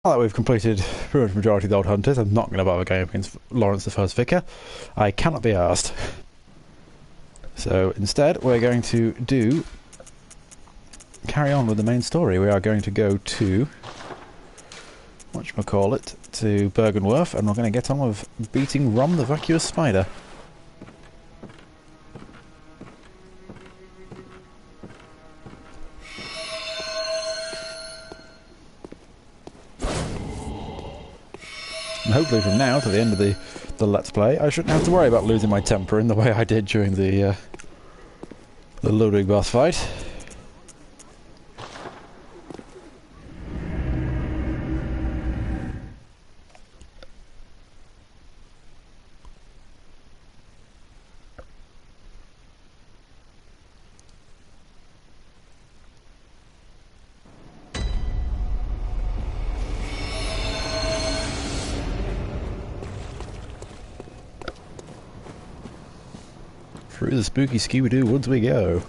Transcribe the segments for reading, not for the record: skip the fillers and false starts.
Now that we've completed pretty much the majority of the Old Hunters, I'm not going to bother going up against Lawrence the First Vicar. I cannot be asked. So instead, we're going to carry on with the main story. We are going to go to whatchamacallit, to Bergenworth, and we're going to get on with beating Rom the Vacuous Spider. And hopefully from now to the end of the Let's Play, I shouldn't have to worry about losing my temper in the way I did during the Ludwig boss fight. Through the spooky Scooby-Doo woods we go.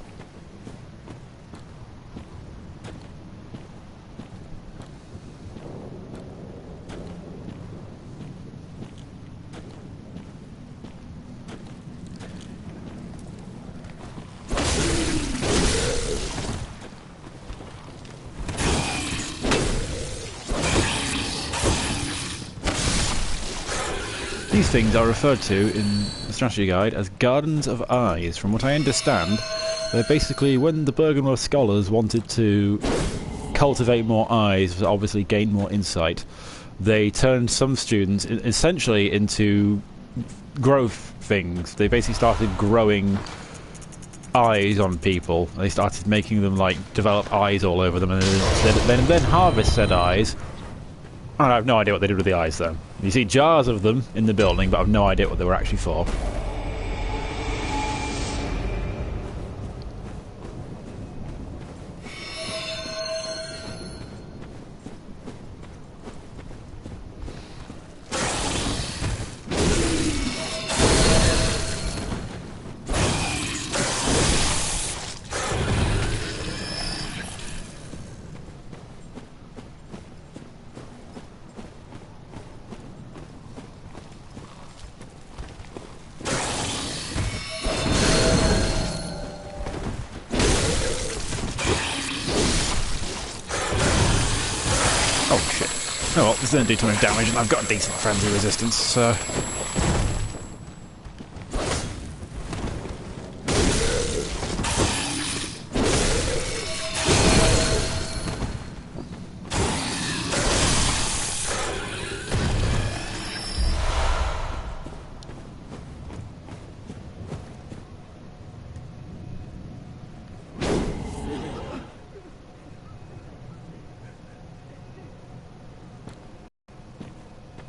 These things are referred to in the strategy guide as Gardens of Eyes. From what I understand, they're basically when the Bergenworth scholars wanted to cultivate more eyes, obviously gain more insight, they turned some students essentially into growth things. They basically started growing eyes on people. They started making them like develop eyes all over them and then harvest said eyes. I have no idea what they did with the eyes, though. You see jars of them in the building, but I have no idea what they were actually for. Oh shit. Oh well, this didn't do too much damage and I've got a decent frenzy resistance, so...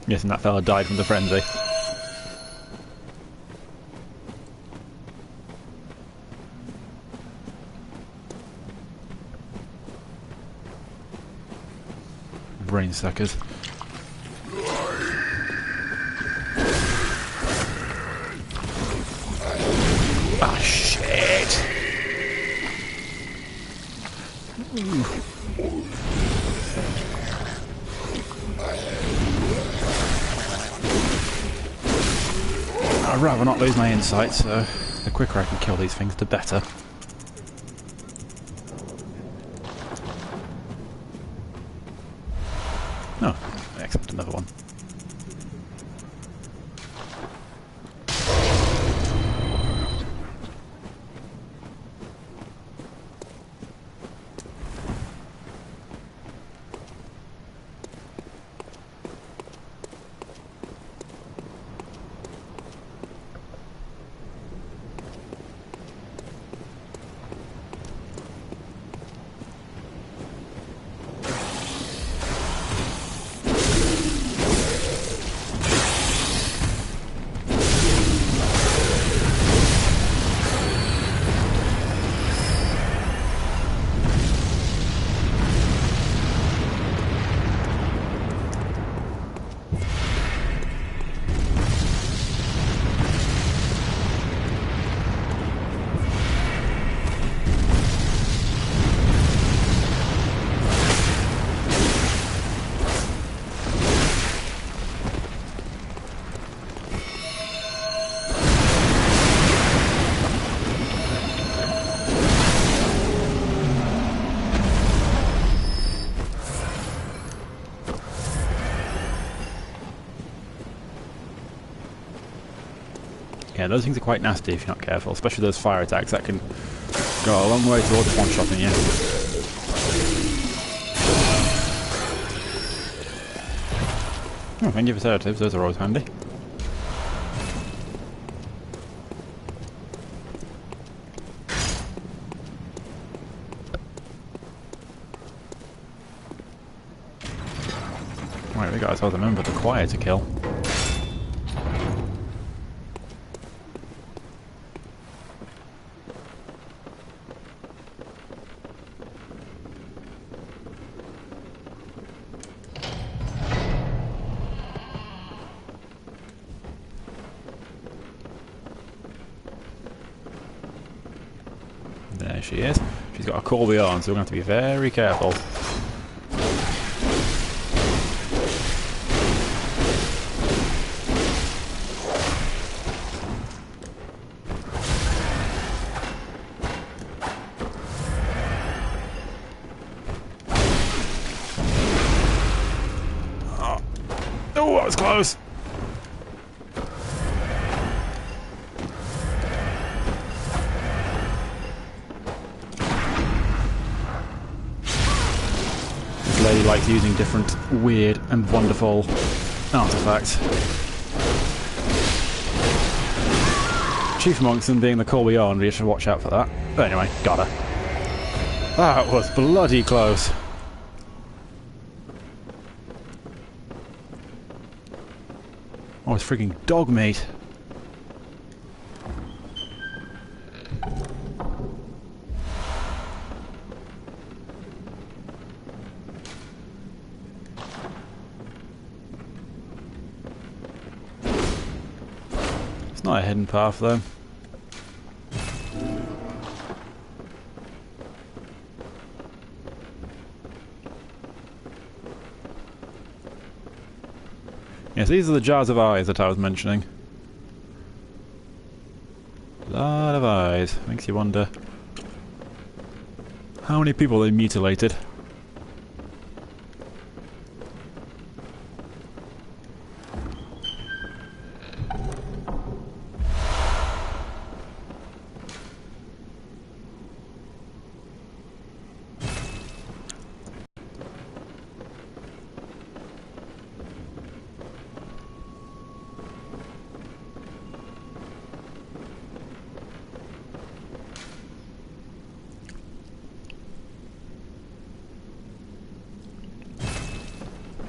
Yes, and that fella died from the frenzy. Brain suckers. Ah, shit! Ooh. I'd rather not lose my insight, so the quicker I can kill these things, the better. Oh, I accept another one. here. Those things are quite nasty if you're not careful, especially those fire attacks that can go a long way towards one-shotting you. Oh, thank you for sedatives, those are always handy. Right, we got ourselves a member of the choir to kill. There she is. She's got a Corby on, so we're going to have to be very careful. Oh, that was close! This lady likes using different weird and wonderful artifacts. Chief amongst them being the Corby on, we should watch out for that. But anyway, got her. That was bloody close. Oh, it's freaking dog meat. It's not a hidden path though. Yes, these are the jars of eyes that I was mentioning. A lot of eyes. Makes you wonder how many people they mutilated.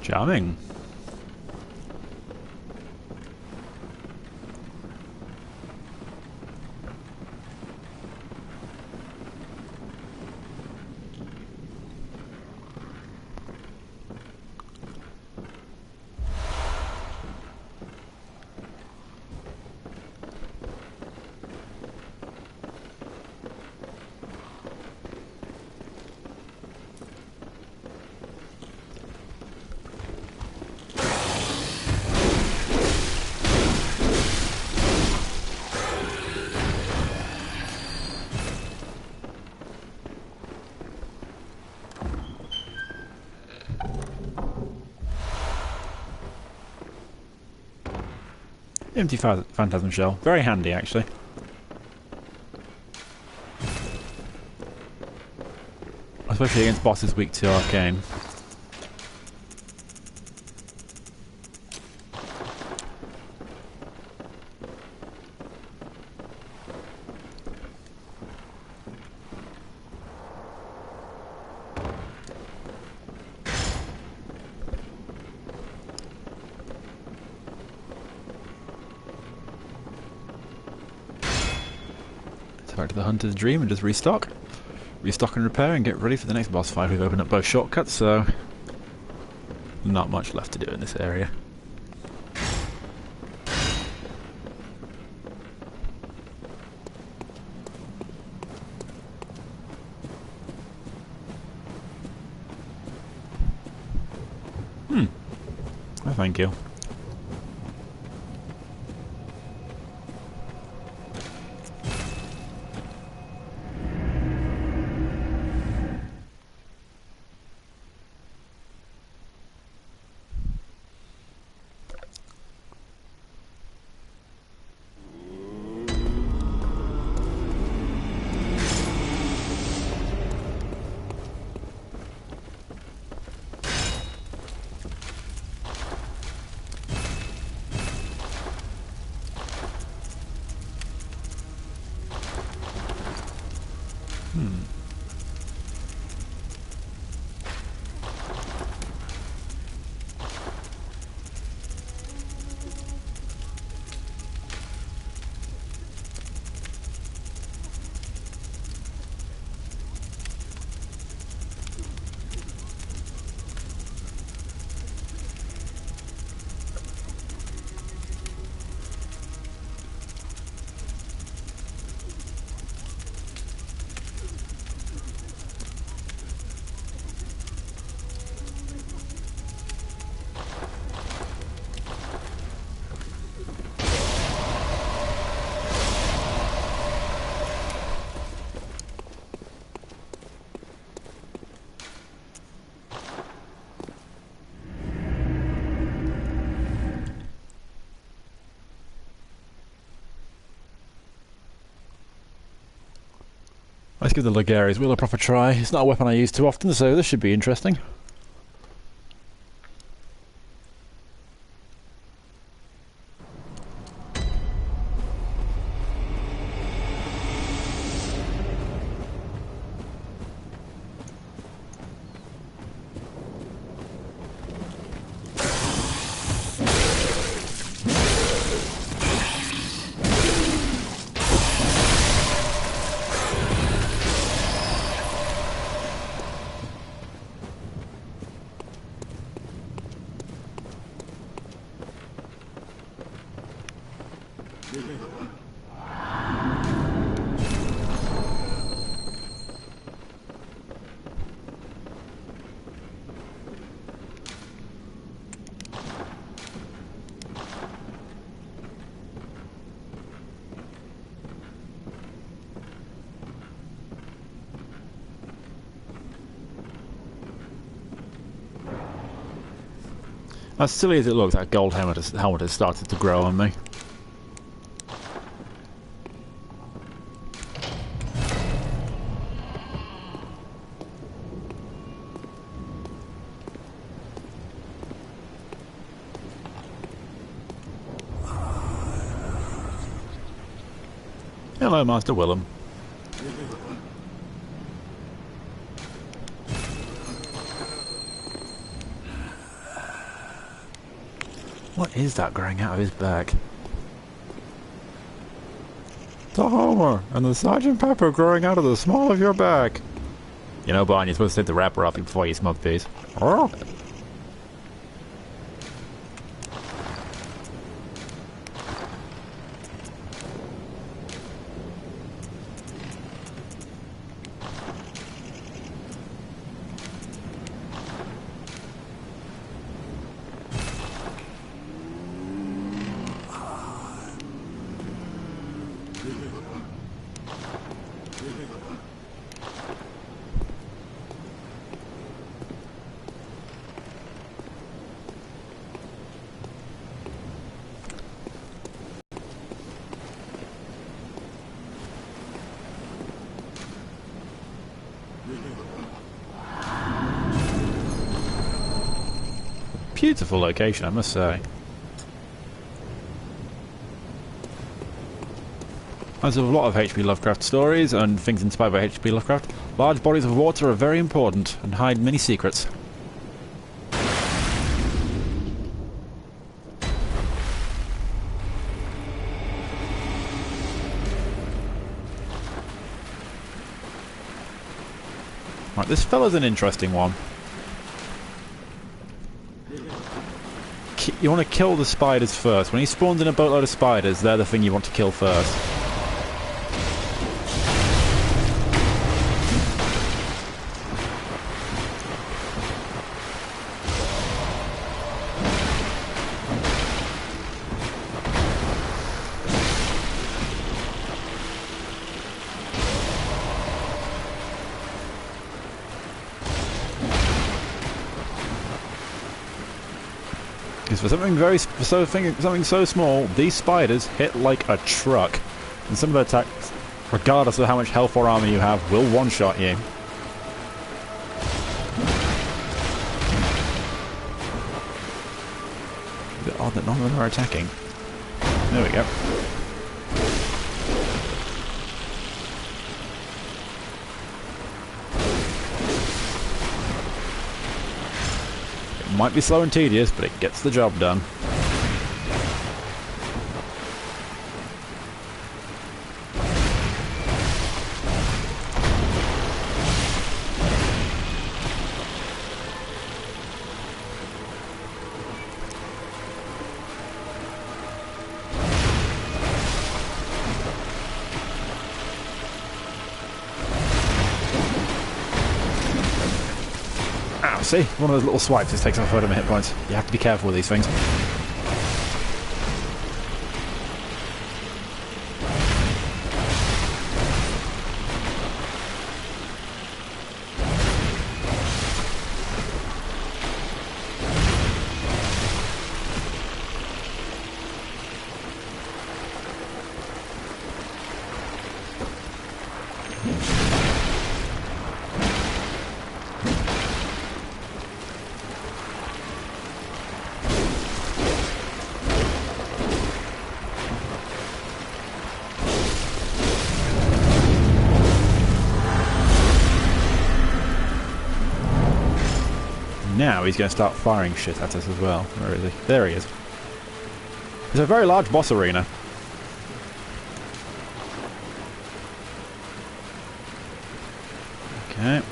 Charming. Empty phantasm shell. Very handy, actually. Especially against bosses weak to arcane. Back to the Hunter's Dream and just restock. Restock and repair and get ready for the next boss fight. We've opened up both shortcuts, so not much left to do in this area. Oh, thank you. give the Ligaria's wheel a proper try. It's not a weapon I use too often, so this should be interesting. As silly as it looks, that gold helmet has started to grow on me. Hello, Master Willem. What is that growing out of his back? The Homer and the Sergeant Pepper growing out of the small of your back. You know, Barney, you're supposed to take the wrapper off before you smoke these. Oh. Beautiful location, I must say. As with a lot of H.P. Lovecraft stories and things inspired by H.P. Lovecraft, large bodies of water are very important and hide many secrets. Right, this fella's an interesting one. You want to kill the spiders first. When he spawns in a boatload of spiders, they're the thing you want to kill first. For something so small, these spiders hit like a truck, and some of their attacks, regardless of how much health or armor you have, will one-shot you. Is it odd that none of them are attacking? There we go. Might be slow and tedious, but it gets the job done. See? One of those little swipes just takes off a third of my hit points. You have to be careful with these things. Now he's going to start firing shit at us as well. Where is he? There he is. It's a very large boss arena. Okay.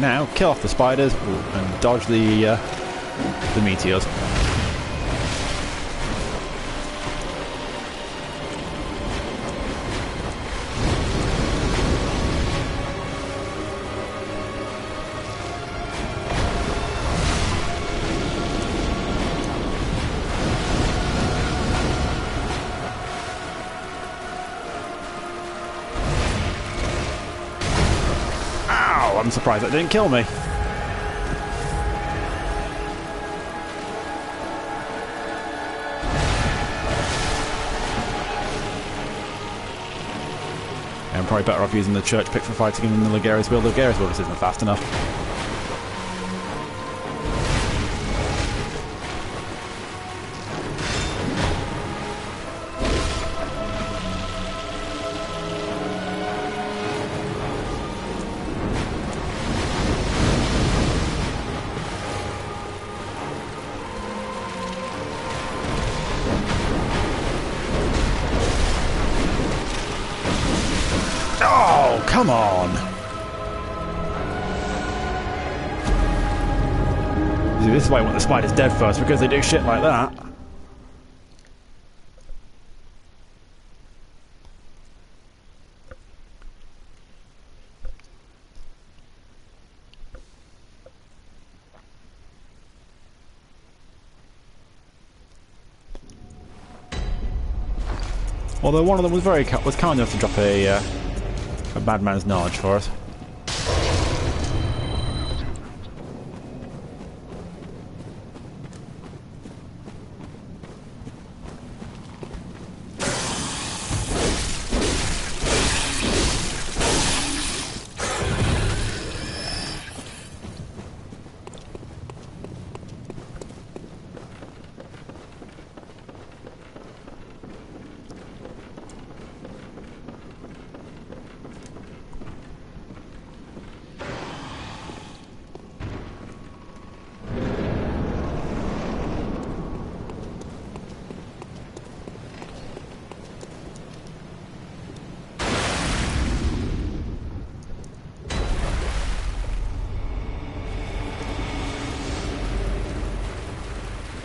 Now, kill off the spiders and dodge the meteors. I'm surprised that didn't kill me. Yeah, I'm probably better off using the church pick for fighting him than the Ligarius build. The Ligarius build isn't fast enough. Oh, come on! See, this is why I want the spiders dead first, because they do shit like that. Although one of them was kind enough to drop a madman's knowledge for us.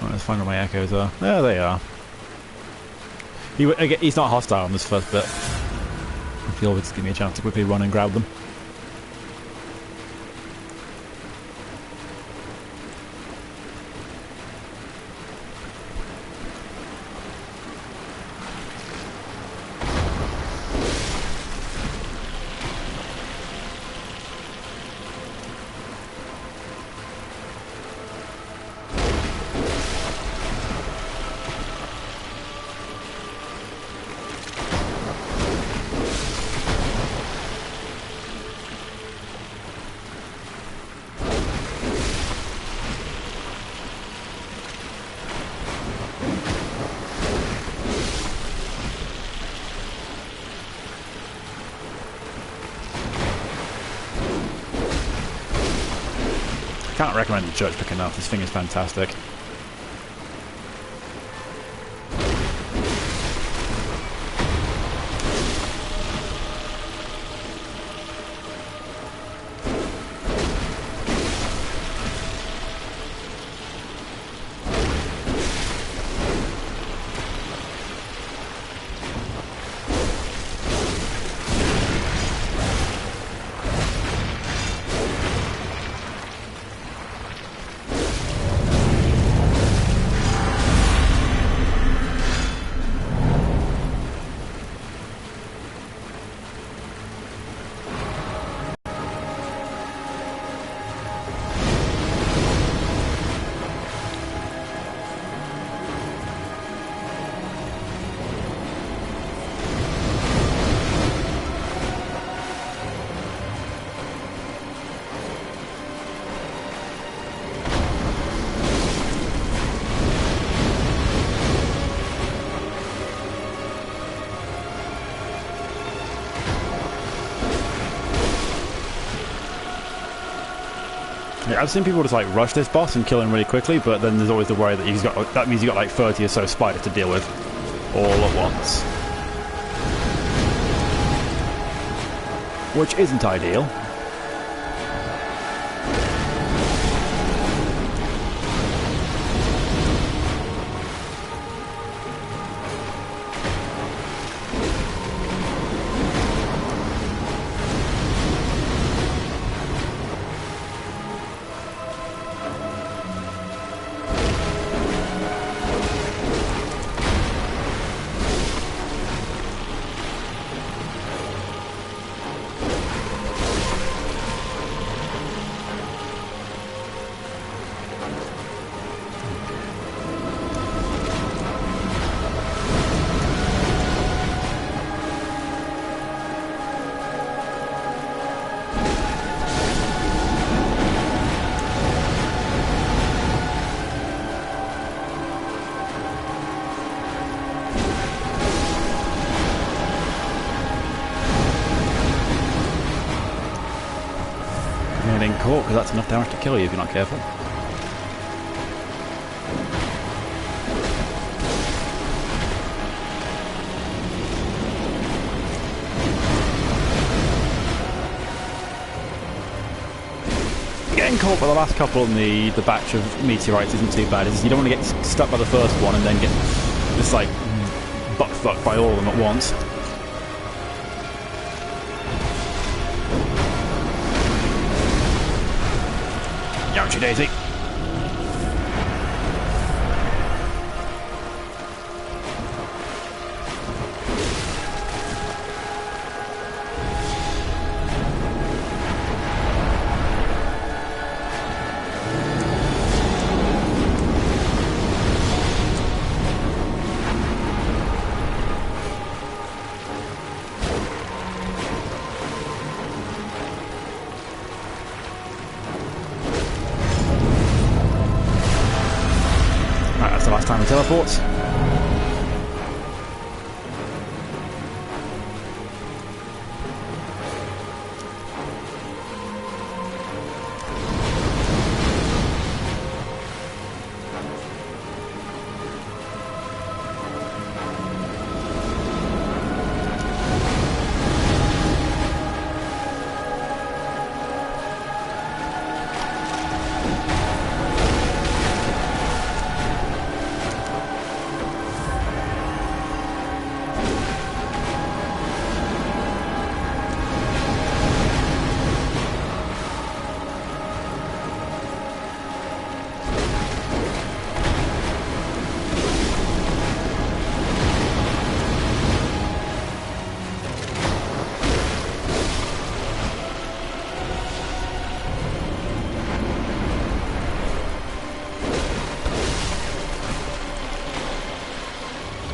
Let's find where my echoes are. There they are. He's not hostile on this first bit. He'll just give me a chance to quickly run and grab them. Can't recommend the church pick enough. This thing is fantastic. Yeah, I've seen people just like rush this boss and kill him really quickly, but then there's always the worry that that means you've got like 30 or so spiders to deal with all at once. Which isn't ideal. Caught, because that's enough damage to kill you if you're not careful. Getting caught by the last couple in the batch of meteorites isn't too bad. You don't want to get stuck by the first one and then get just like butt-fucked by all of them at once. Ouchie daisy. Time to teleport.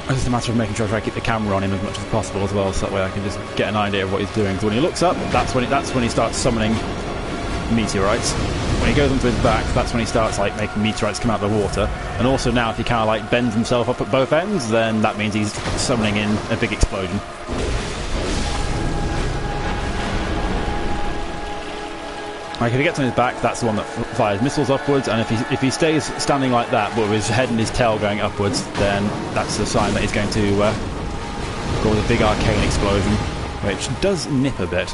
It's just a matter of making sure I try to keep the camera on him as much as possible as well, so that way I can just get an idea of what he's doing. So when he looks up, that's when he starts summoning meteorites. When he goes onto his back, that's when he starts like making meteorites come out of the water. And also now, if he kind of like bends himself up at both ends, then that means he's summoning in a big explosion. Like if he gets on his back, that's the one that fires missiles upwards, and if he stays standing like that, but with his head and his tail going upwards, then that's a sign that he's going to cause a big arcane explosion, which does nip a bit.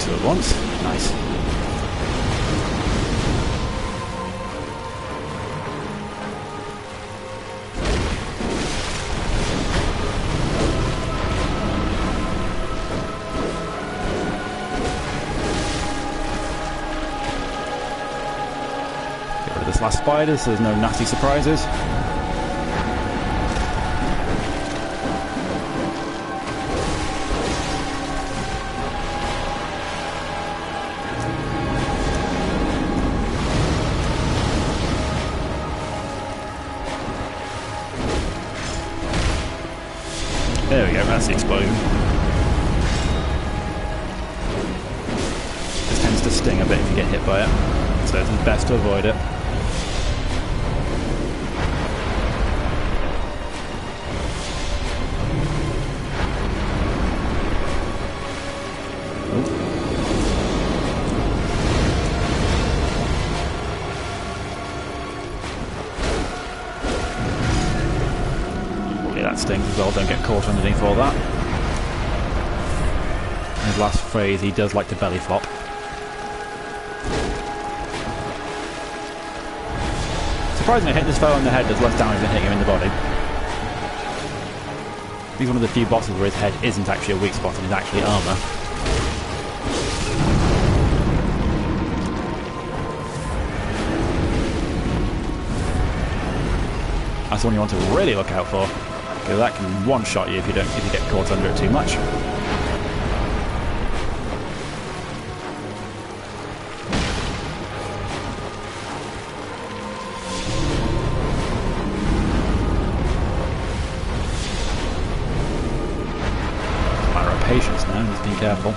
Two at once, nice. This last spider, so there's no nasty surprises. There we go, that's the explosion. This tends to sting a bit if you get hit by it, so it's best to avoid it. that stinks as well, don't get caught underneath all that. His last phrase, he does like to belly flop. Surprisingly, hitting this fellow in the head does less damage than hitting him in the body. He's one of the few bosses where his head isn't actually a weak spot and is actually armour. That's the one you want to really look out for, because that can one-shot you if you get caught under it too much. Matter of patience now, just be careful.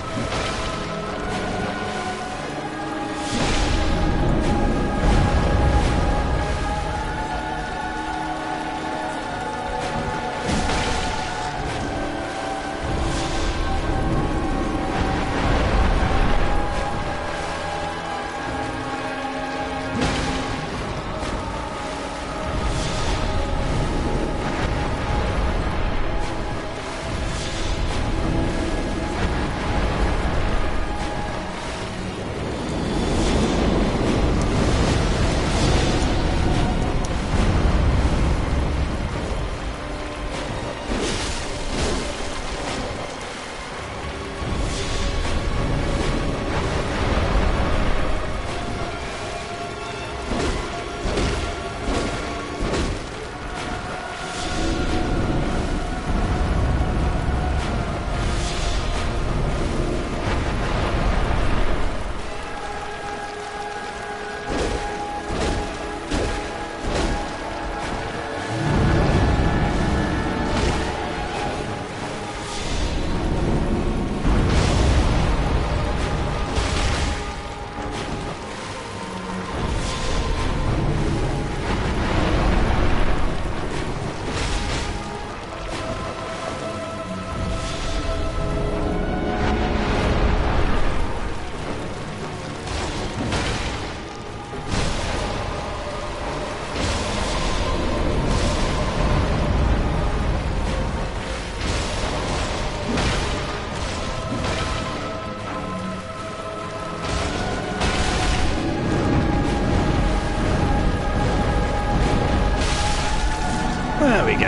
There we go.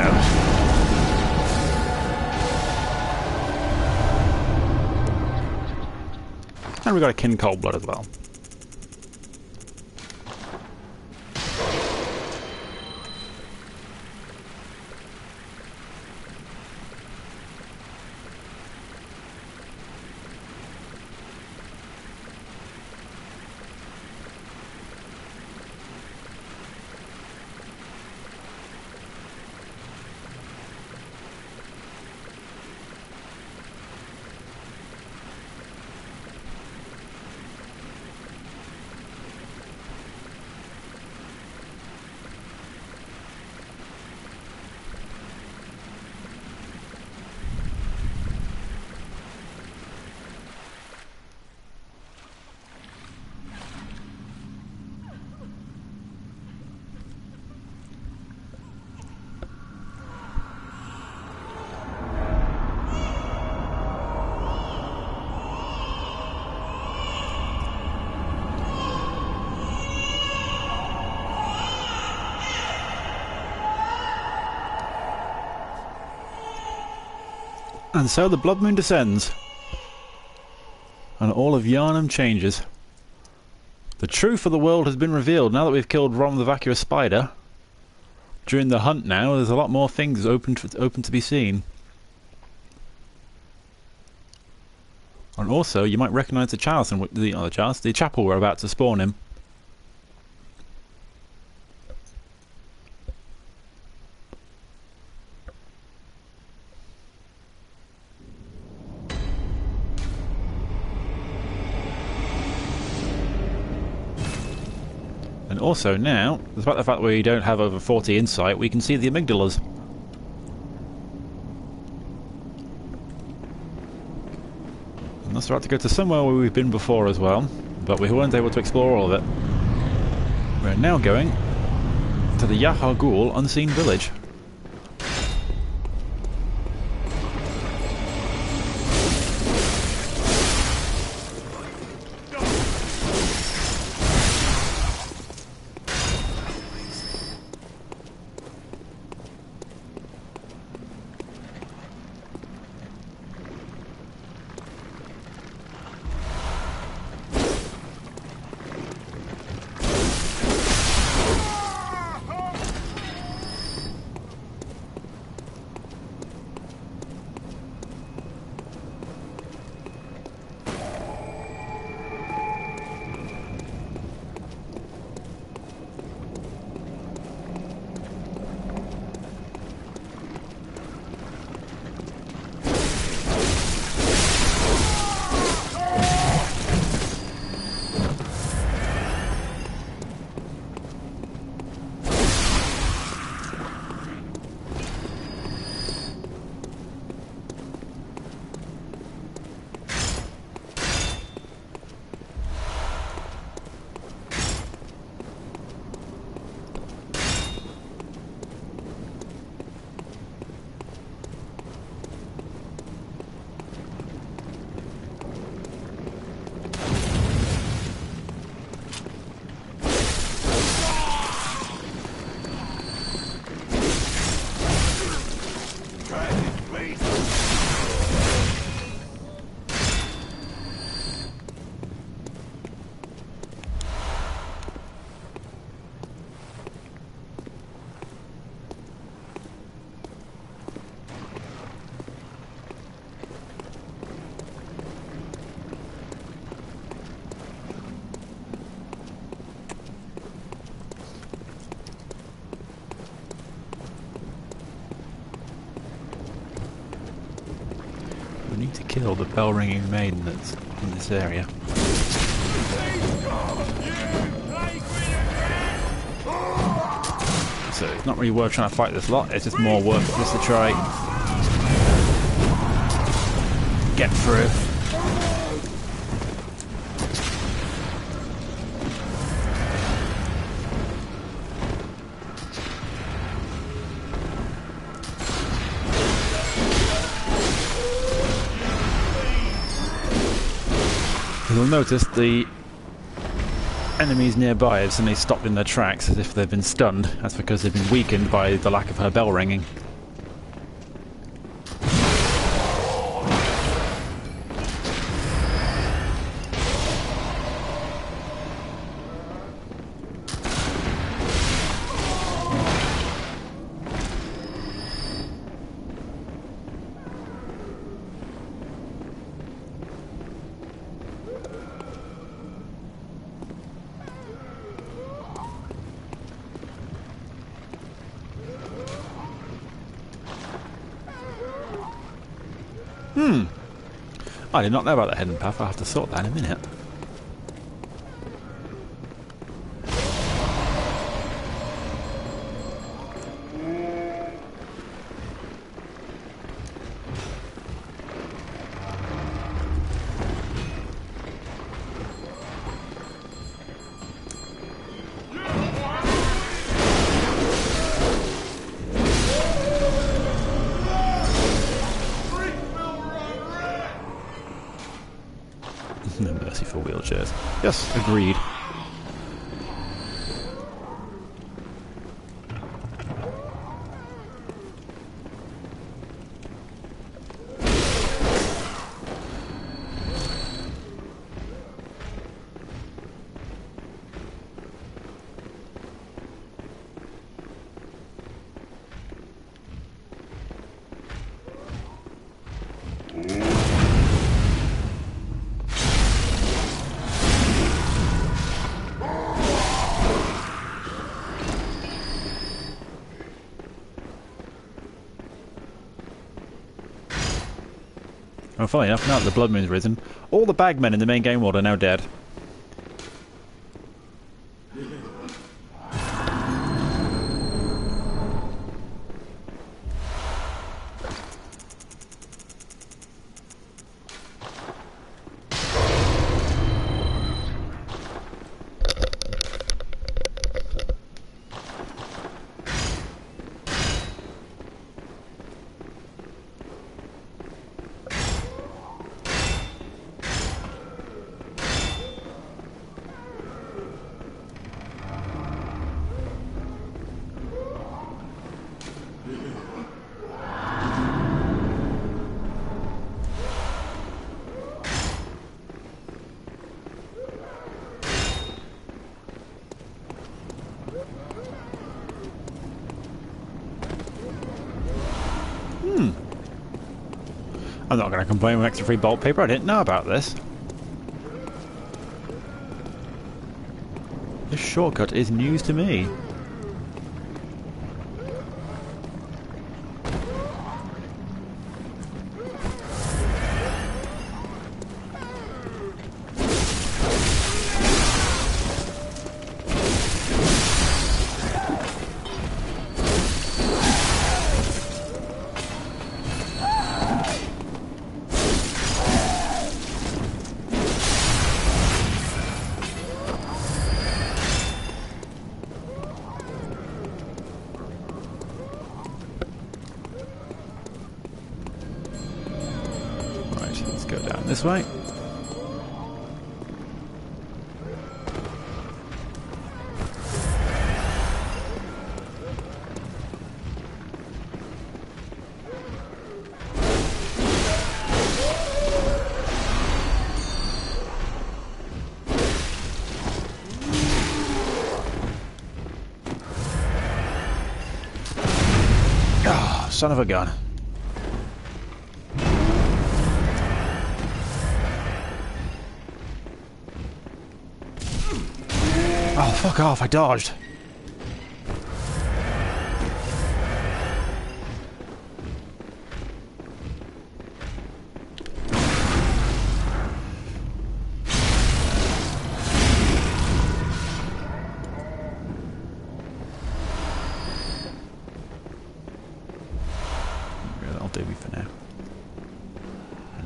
And we got a kin cold blood as well. And so the blood moon descends, and all of Yharnam changes. The truth of the world has been revealed now that we've killed Rom the vacuous spider. During the hunt now, there's a lot more things open to be seen. And also, you might recognise the the chapel we're about to spawn in. And also now, despite the fact we don't have over 40 insight, we can see the amygdalas. And that's right to go to somewhere where we've been before as well, but we weren't able to explore all of it. We're now going to the Yahar Ghul Unseen Village. need to kill the bell-ringing maiden that's in this area. So it's not really worth trying to fight this lot, it's just more worth just to try get through. You'll notice the enemies nearby have suddenly stopped in their tracks as if they've been stunned. That's because they've been weakened by the lack of her bell ringing. I did not know about that hidden path. I'll have to sort that in a minute. No mercy for wheelchairs. Yes, agreed. Well, funny enough, now that the blood moon's risen, all the bagmen in the main game world are now dead. I'm not going to complain with extra free bolt paper, I didn't know about this. This shortcut is news to me. Go down this way. Ah, oh, son of a gun. Oh, fuck off, I dodged.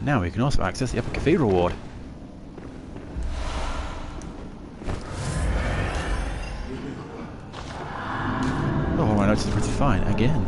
Now we can also access the Upper Cathedral Ward. Oh, my notes is pretty fine again.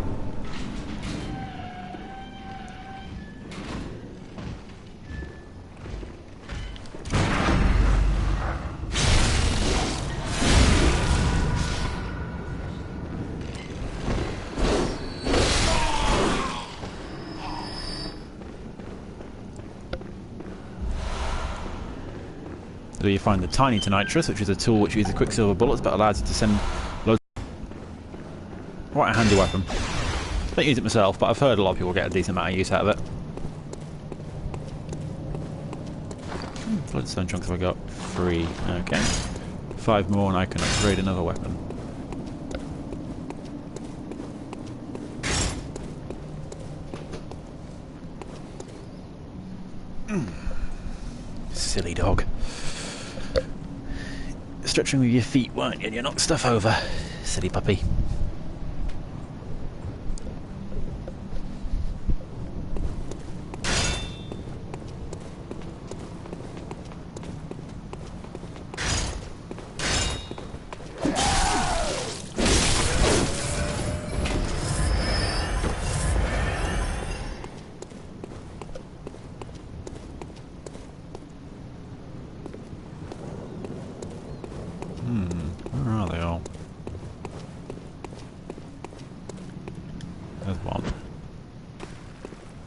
So you find the Tiny Nitrous, which is a tool which uses Quicksilver bullets but allows you to send loads. Quite a handy weapon. Don't use it myself, but I've heard a lot of people get a decent amount of use out of it. Bloodstone chunks have I got? 3. Okay. 5 more and I can upgrade another weapon. Silly dog. Stretching with your feet, weren't you? And you knocked stuff over. Silly puppy. Where are they all? There's one.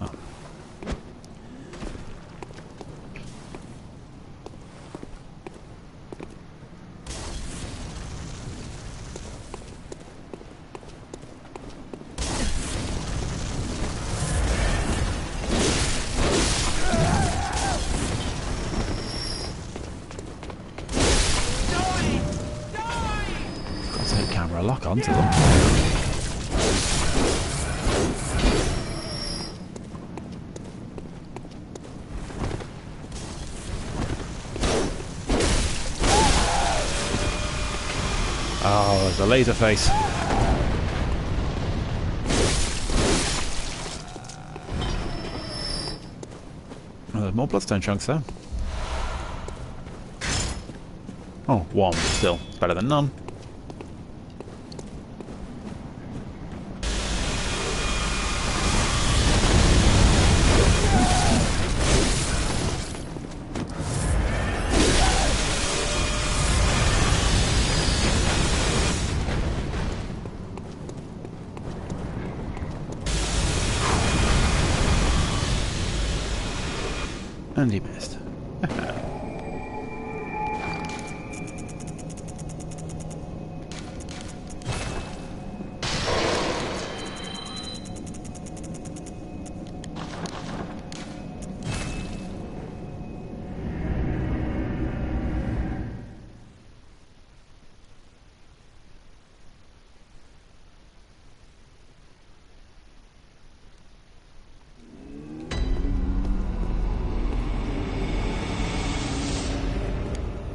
Oh. Camera lock onto them. Oh, there's a laser face. Oh, there's more bloodstone chunks there. Oh, one, but still, it's better than none. And he missed.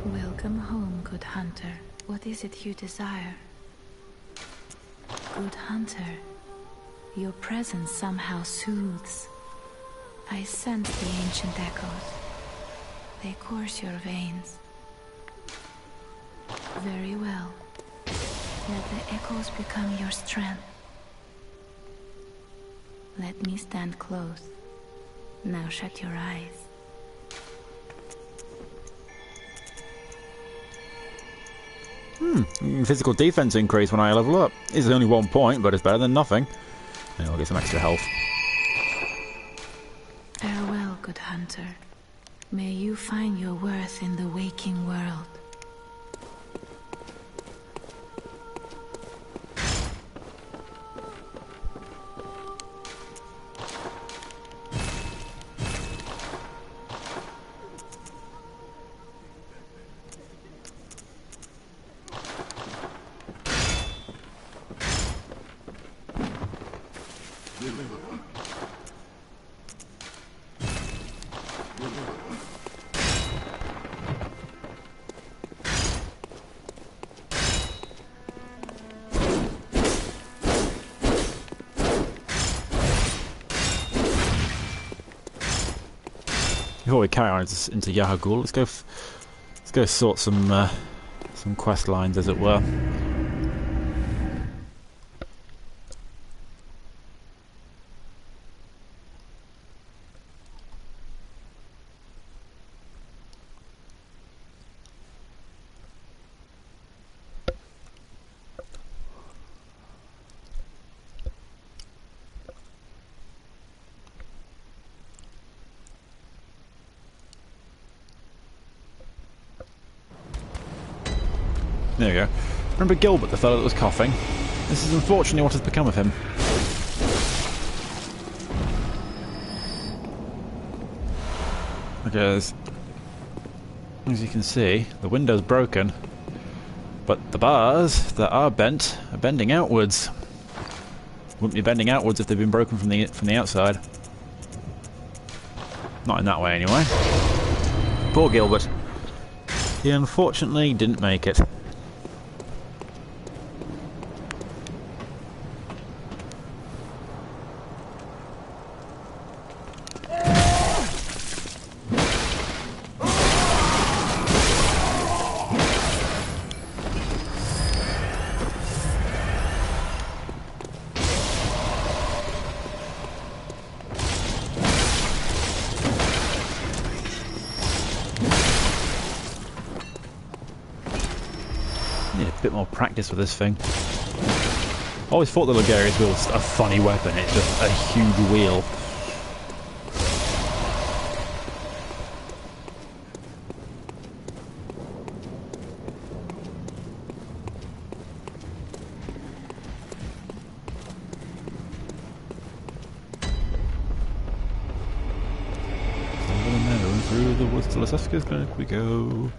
Welcome home, good hunter. What is it you desire? Good hunter, your presence somehow soothes. I sense the ancient echoes. They course your veins. Very well. Let the echoes become your strength. Let me stand close. Now shut your eyes. Physical defense increase when I level up. It's only 1 point, but it's better than nothing. And I'll get some extra health. Farewell, good hunter. May you find your worth in the waking world. Before we carry on into Yahagul, let's go sort some quest lines, as it were. There we go. Remember Gilbert, the fellow that was coughing? This is unfortunately what has become of him. Because, as you can see, the window's broken, but the bars that are bent are bending outwards. Wouldn't be bending outwards if they'd been broken from the outside. Not in that way, anyway. Poor Gilbert. He unfortunately didn't make it. Need a bit more practice with this thing. I always thought the Ligarius wheel was a funny weapon, it's just a huge wheel. Over the meadow and through the woods to Lasefka's clinic we go.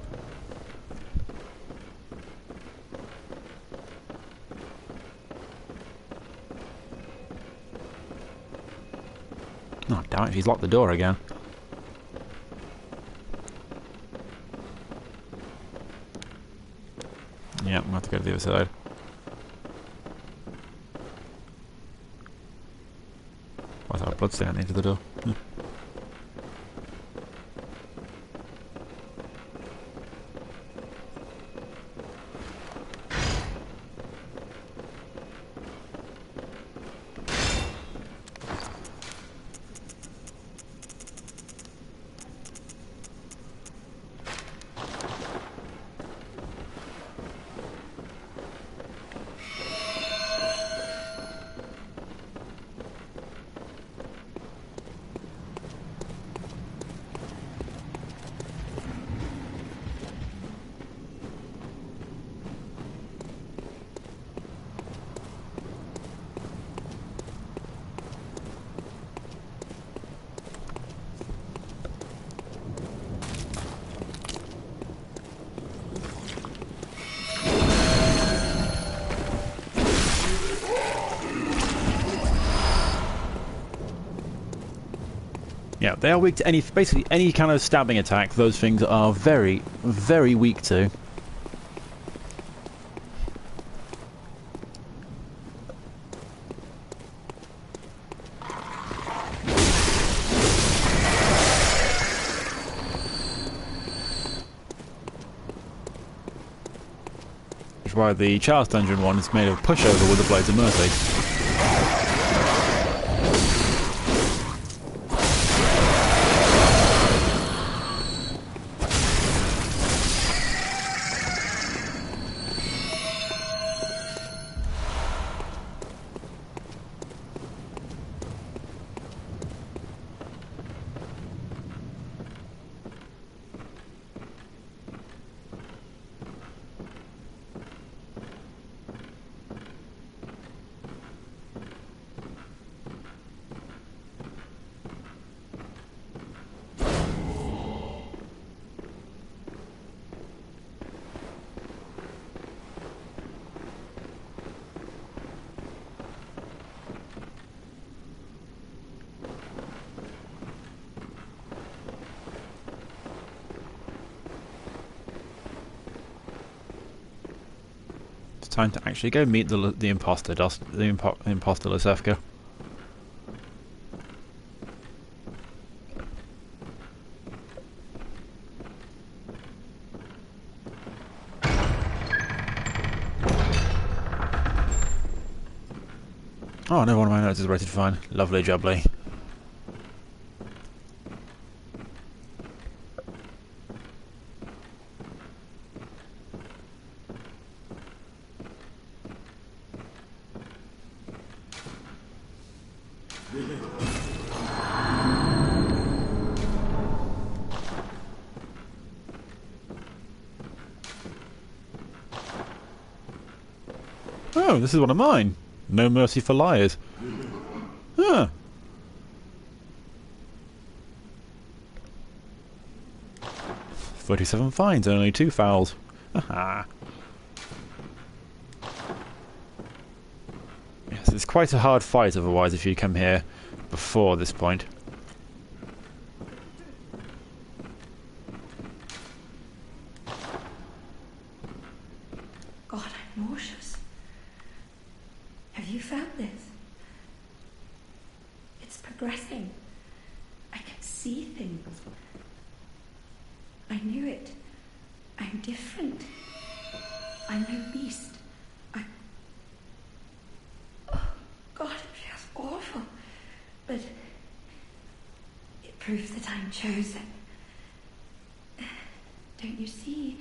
Oh, damn it, he's locked the door again. Yeah, I'm going to have to go to the other side. Why's our blood stain into the door? Yeah, they are weak to basically any kind of stabbing attack. Those things are very, very weak to. Which is why the Charles Dungeon one is made of pushover with the Blades of Mercy. Time to actually go meet the imposter, imposter Lasefka. Oh, another one of my notes is rated fine. Lovely jubbly. Oh, this is one of mine. No mercy for liars. Huh. 37 fines, only 2 fouls. Haha. Yes, it's quite a hard fight otherwise if you come here before this point. God, I'm nauseous. Have you found this? It's progressing. I can see things. I knew it. I'm different. I'm no beast. Oh, God, it feels awful. But it proves that I'm chosen. Don't you see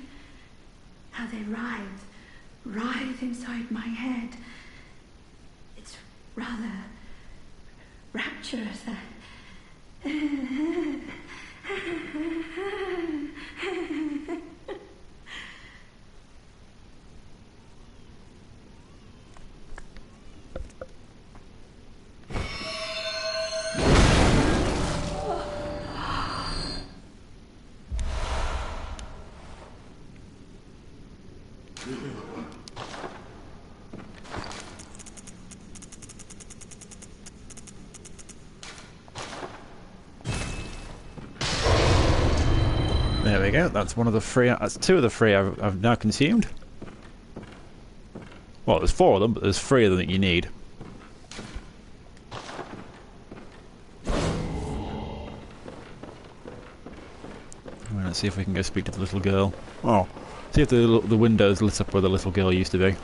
how they writhe inside my head? It's rather rapturous. There we go. That's one of the 3. That's 2 of the 3 I've now consumed. Well, there's 4 of them, but there's 3 of them that you need. Well, let's see if we can go speak to the little girl. Oh, see if the window's lit up where the little girl used to be.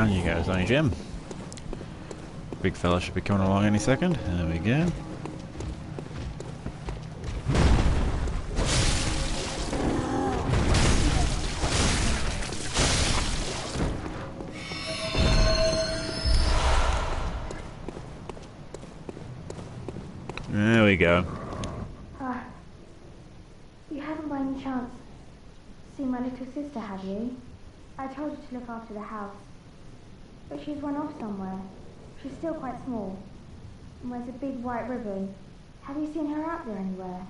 And you go, Sonny Jim. Big fella should be coming along any second. There we go. There we go. You haven't by any chance seen my little sister, have you? I told her to look after the house, but she's run off somewhere. She's still quite small and wears a big white ribbon. Have you seen her out there anywhere?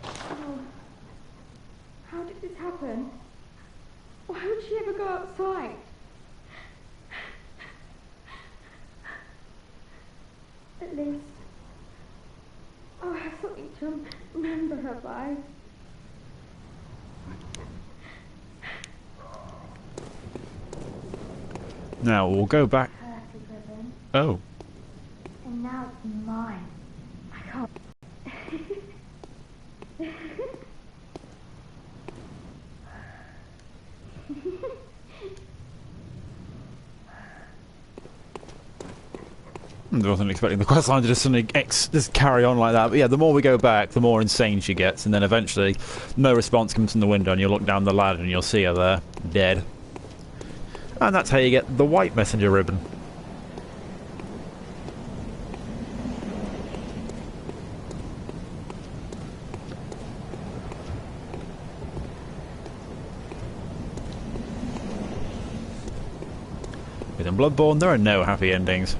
Oh, how did this happen? Why would she ever go outside? At least I'll have something to remember her by. Now we'll go back. Perfect ribbon. Oh. And now it's mine. I can't. I wasn't expecting the questline to just suddenly just carry on like that. But yeah, the more we go back, the more insane she gets, and then eventually, no response comes from the window, and you'll look down the ladder and you'll see her there, dead. And that's how you get the white messenger ribbon. Within Bloodborne, there are no happy endings.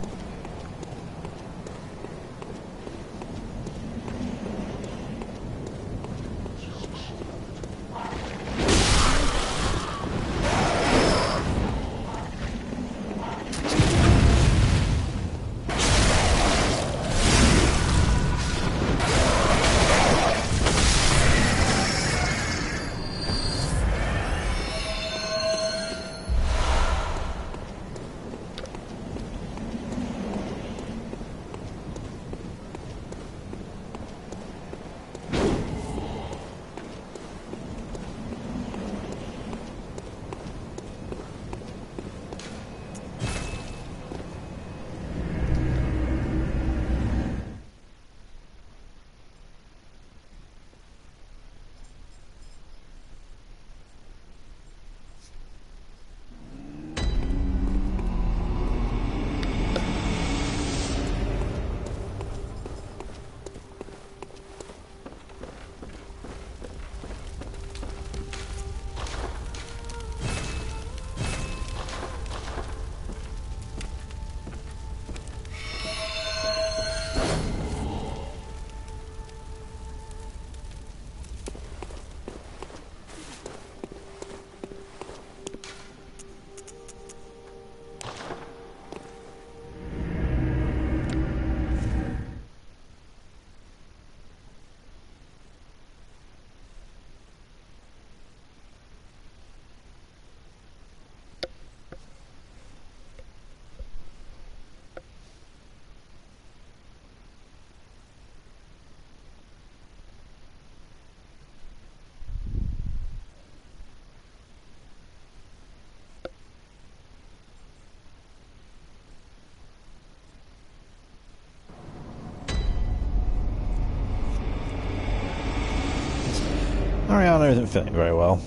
Ariana isn't feeling very well.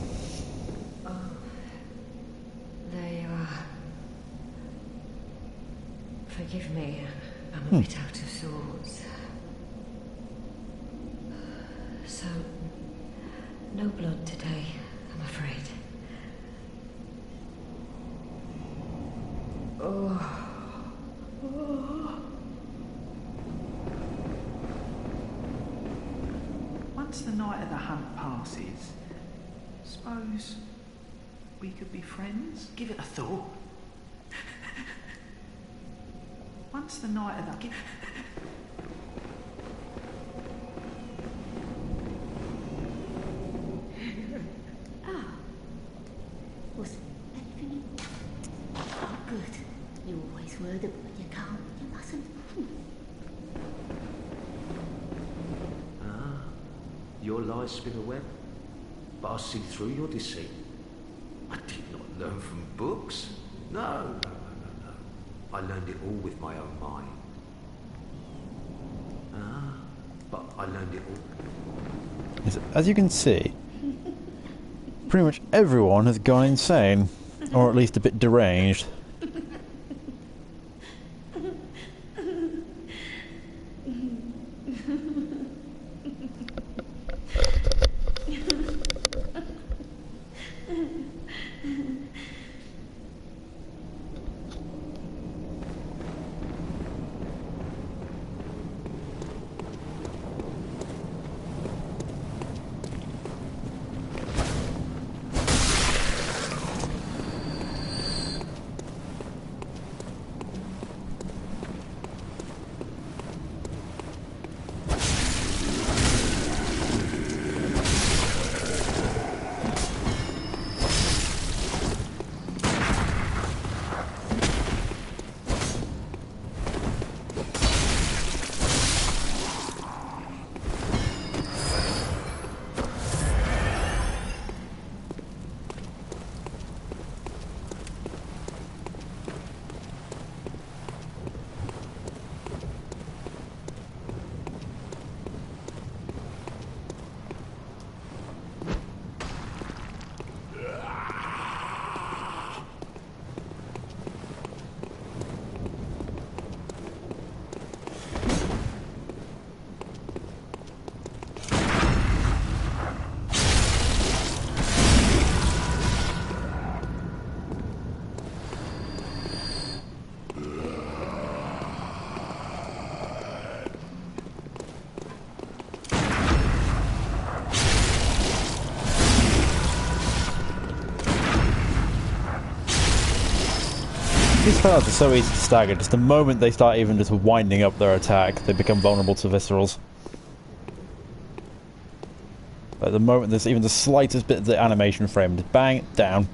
Oh, there you are. Forgive me, I'm a bit out of sorts. So, no blood today, I'm afraid. Oh. Once the night of the hunt passes, suppose we could be friends? Give it a thought. Once the night of the... Was anything? Oh, good. You always were the boy you can't, you mustn't. Your lies spin a web? but I see through your deceit. I did not learn from books. No. I learned it all with my own mind. But I learned it all. As you can see, pretty much everyone has gone insane, or at least a bit deranged. These fellas are so easy to stagger. Just the moment they start even just winding up their attack, they become vulnerable to viscerals. At the moment there's even the slightest bit of the animation frame, just bang, down.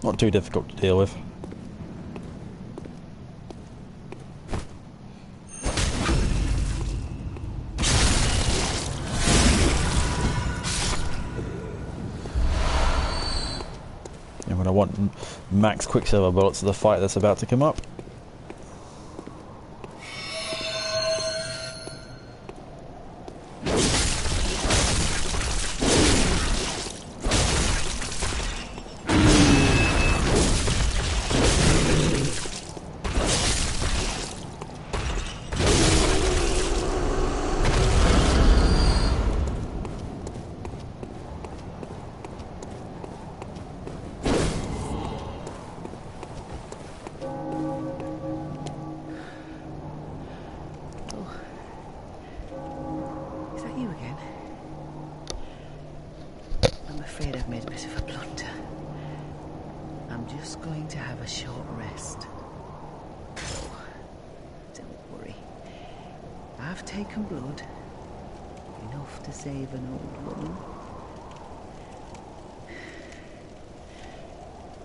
Not too difficult to deal with. And when I want max Quicksilver bullets to the fight that's about to come up.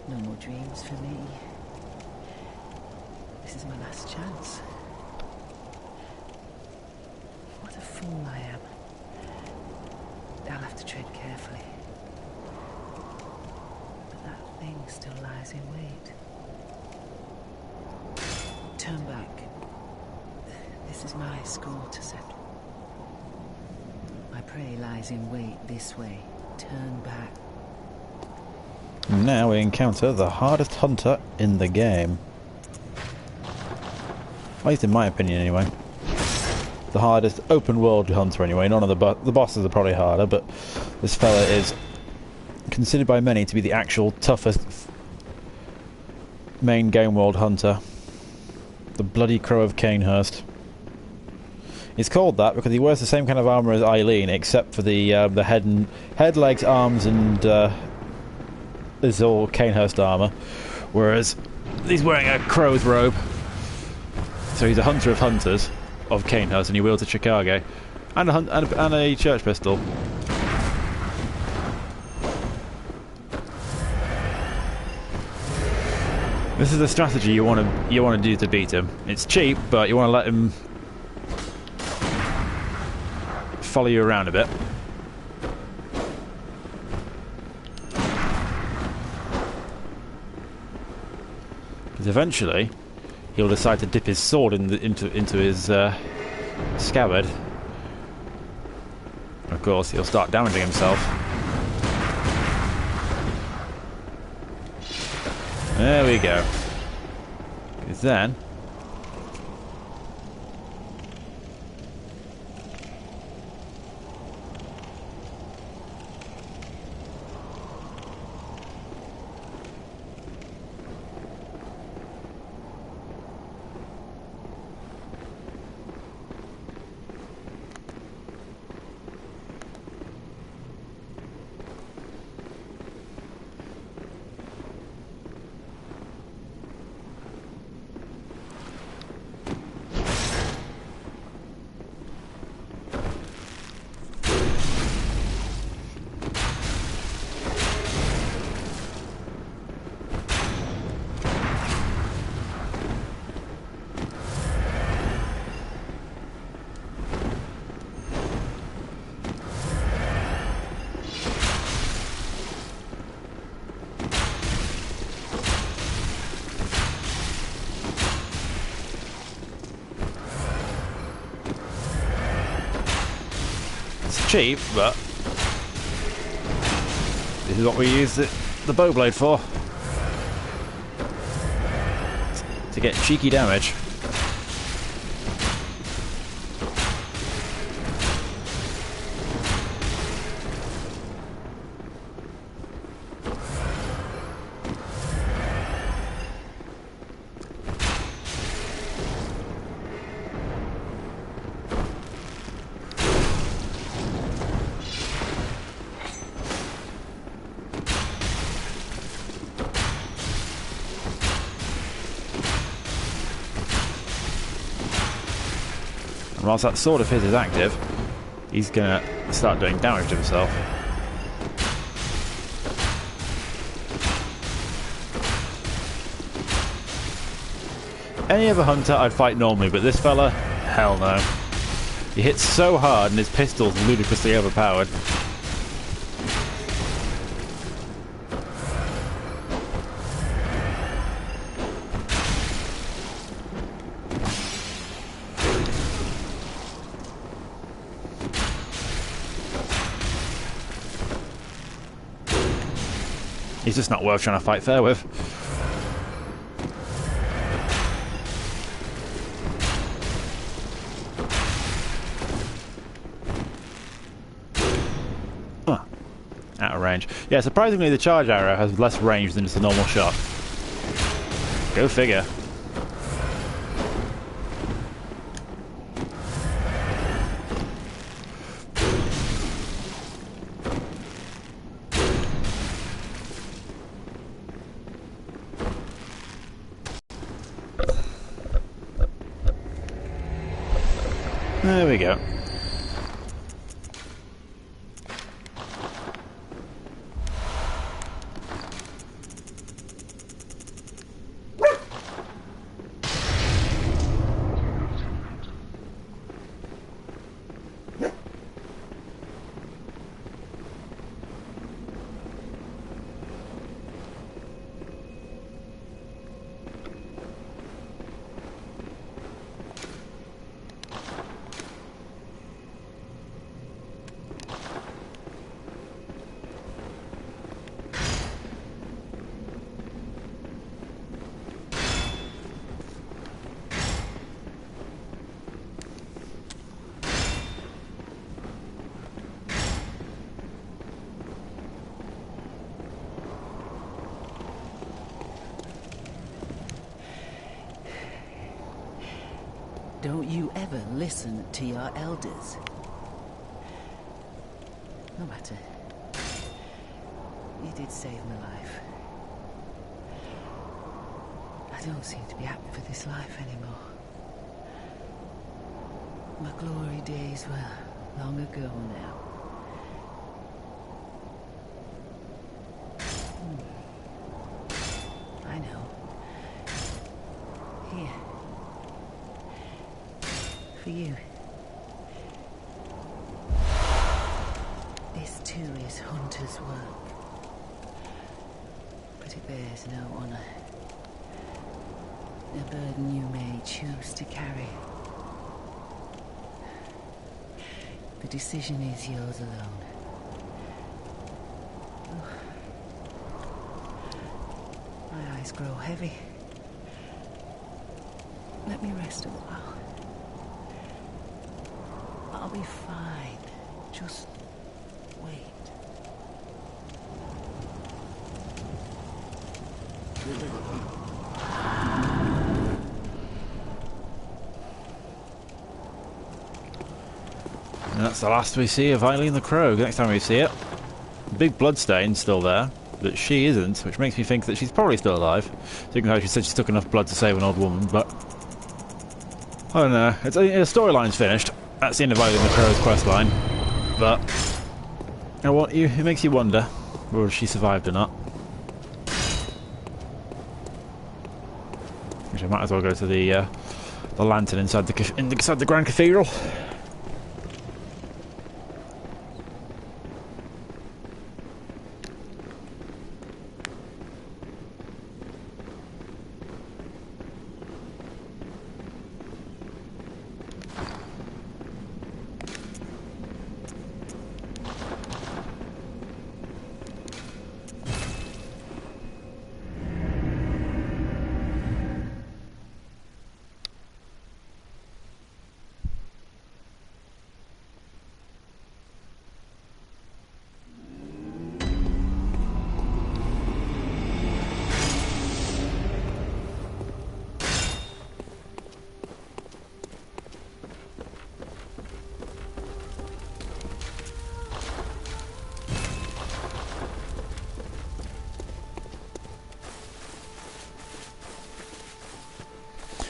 No more dreams for me. This is my last chance. What a fool I am. I'll have to tread carefully. But that thing still lies in wait. Turn back. This is my score to settle. My prey lies in wait this way. Turn back. Now we encounter the hardest hunter in the game. At least in my opinion anyway. The hardest open world hunter anyway. None of the bosses are probably harder, but this fella is considered by many to be the actual toughest main game world hunter. The Bloody Crow of Canehurst. He's called that because he wears the same kind of armour as Eileen, except for the head, legs, arms, and is all Canehurst armour, whereas he's wearing a crow's robe. So he's a hunter of hunters of Canehurst, and he wields a Chicago and a church pistol. This is the strategy you want to do to beat him. It's cheap, but you want to let him follow you around a bit. Because eventually he'll decide to dip his sword into his scabbard. Of course, he'll start damaging himself. There we go. Because then... cheap, but this is what we use the bow blade for. To get cheeky damage. And whilst that sword of his is active, he's gonna start doing damage to himself. Any other hunter I'd fight normally, but this fella, hell no. He hits so hard and his pistol's ludicrously overpowered. He's just not worth trying to fight fair with. Huh. Out of range. Yeah, surprisingly the charge arrow has less range than just a normal shot. Go figure. There we go. Don't you ever listen to your elders? No matter. You did save my life. I don't seem to be apt for this life anymore. My glory days were long ago now. I know. Here. For you. This too is hunter's work, but it bears no honour. A burden you may choose to carry. The decision is yours alone. My eyes grow heavy. Let me rest a while. I'll be fine. Just wait. And that's the last we see of Eileen the Crow. Next time we see it, the big bloodstain's still there, but she isn't, which makes me think that she's probably still alive. Seeing how she said she took enough blood to save an old woman, but I don't know. The storyline's finished. That's the end of Eileen the Crow's questline. But it makes you wonder whether she survived or not. Which I might as well go to the lantern inside the Grand Cathedral.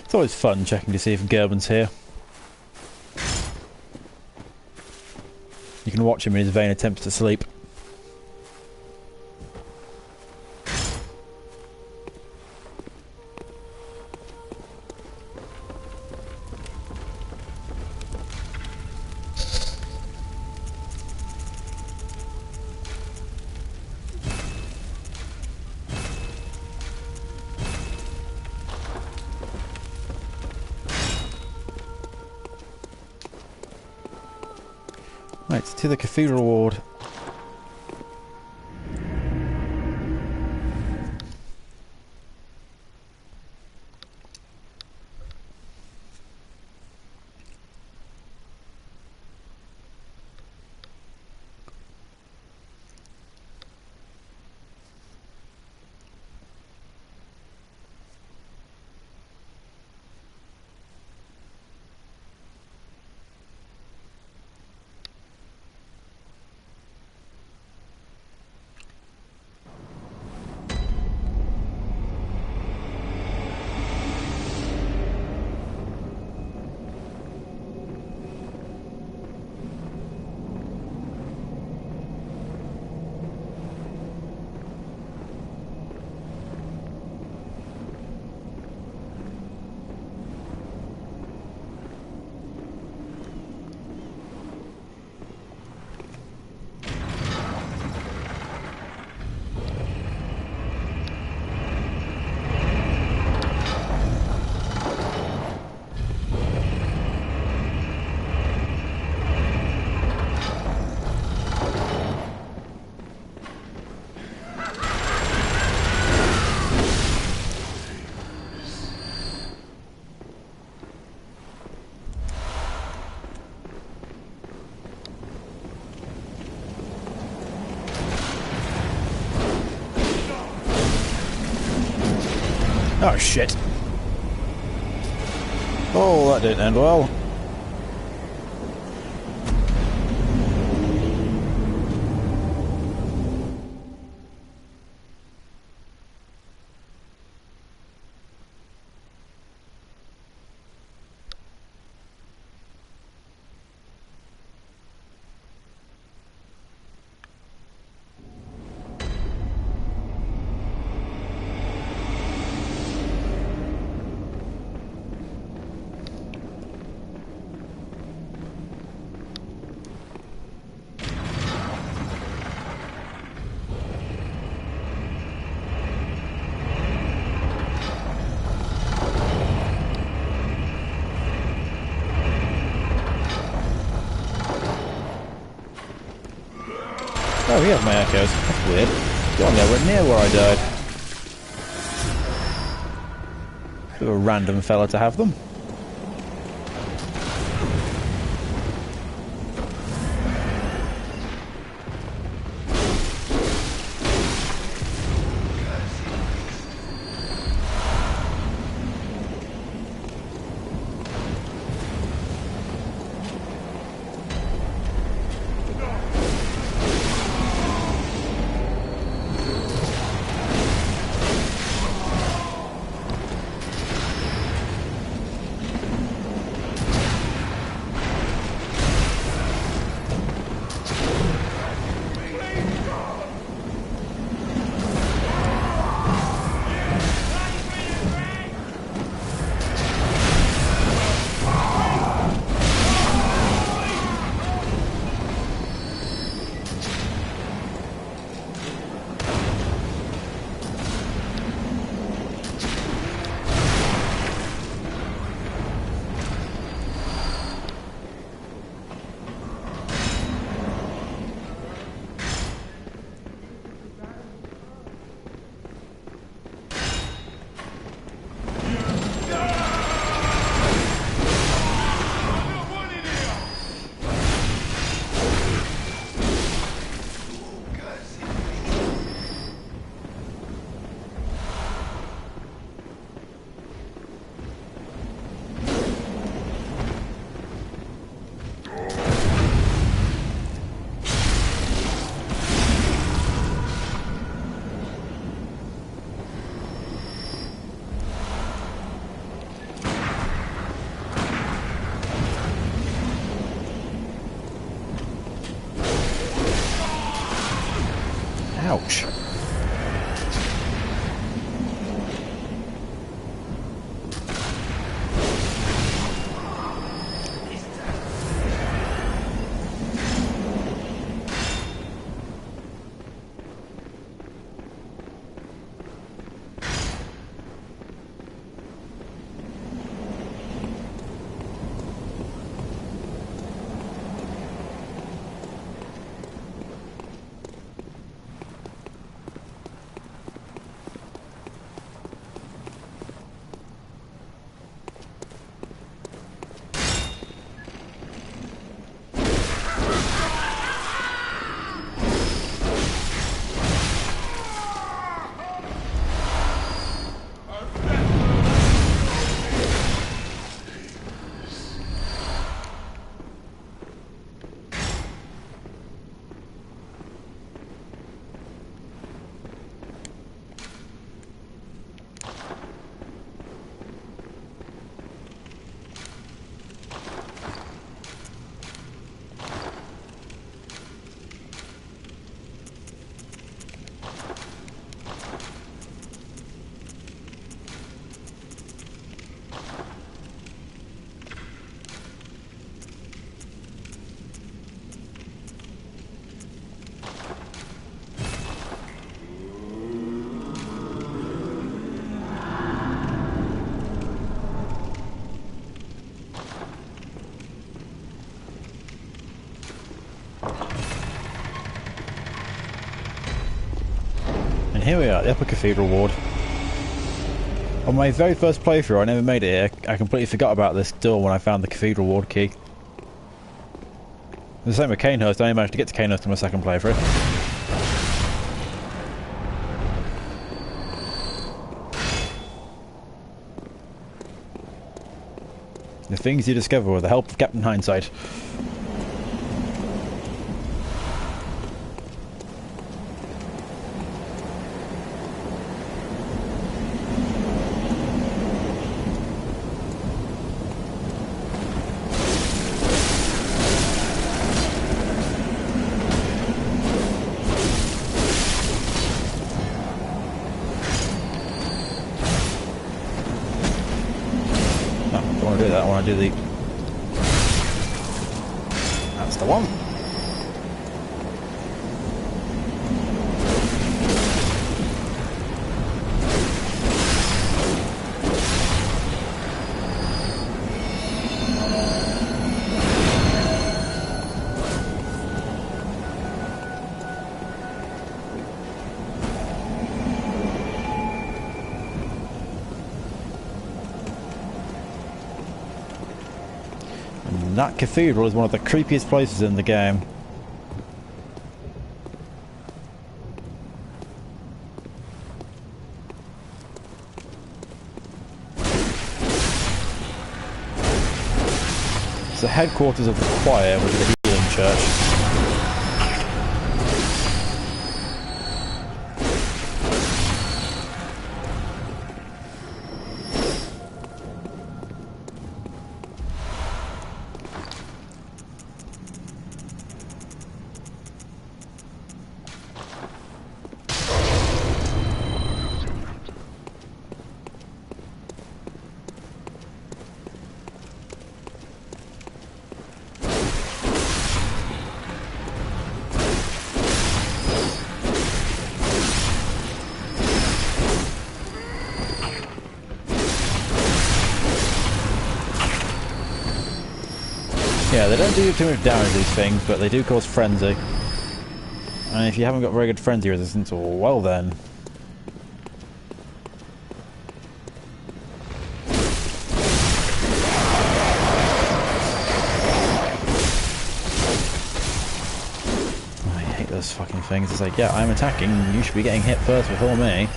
It's always fun checking to see if Gerben's here. You can watch him in his vain attempts to sleep. Right, to the Cathedral Ward. Oh shit. Oh, that didn't end well. Oh, he has my echoes. That's weird. You're nowhere near where I died. Bit of a random fella to have them. Ouch. And here we are, the Upper Cathedral Ward. On my very first playthrough, I never made it here. I completely forgot about this door when I found the Cathedral Ward key. The same with Canehurst, I only managed to get to Canehurst in my second playthrough. The things you discover with the help of Captain Hindsight. I do the... That's the one. And that cathedral is one of the creepiest places in the game. It's the headquarters of the choir, which is a healing church. Yeah, they don't do too much damage, these things, but they do cause frenzy. And if you haven't got very good frenzy resistance, well then. I hate those fucking things. It's like, yeah, I'm attacking, you should be getting hit first before me.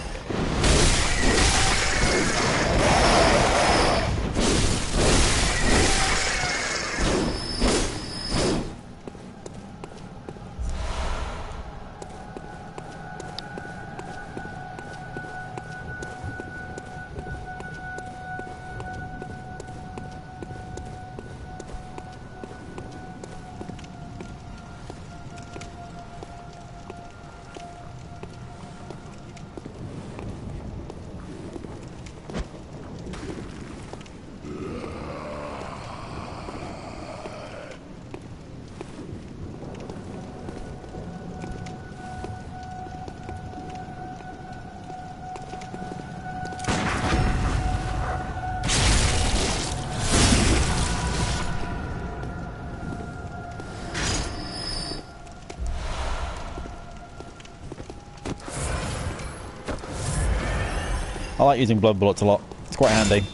I like using blood bullets a lot. It's quite handy.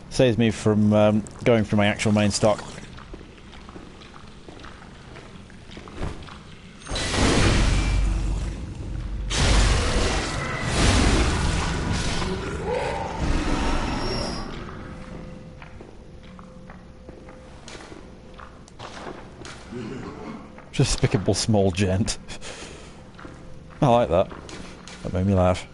Saves me from going through my actual main stock. Despicable small gent. I like that. That made me laugh.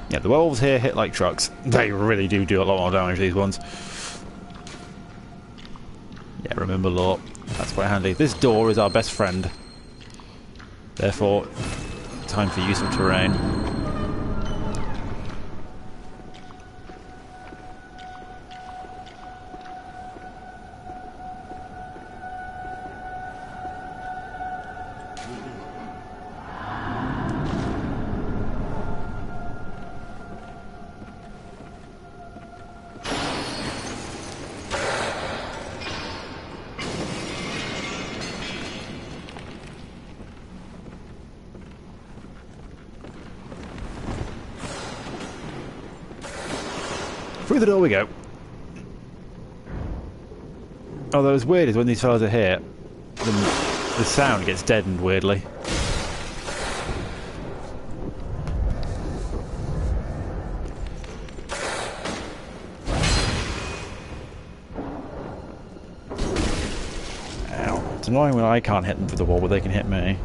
Yeah, the wolves here hit like trucks. They really do a lot more damage, these ones. Yeah, remember law. That's quite handy. This door is our best friend. Therefore, time for use of terrain. Through the door we go. Although as weird as when these fellas are here, the sound gets deadened weirdly. Ow. It's annoying when I can't hit them through the wall, but they can hit me.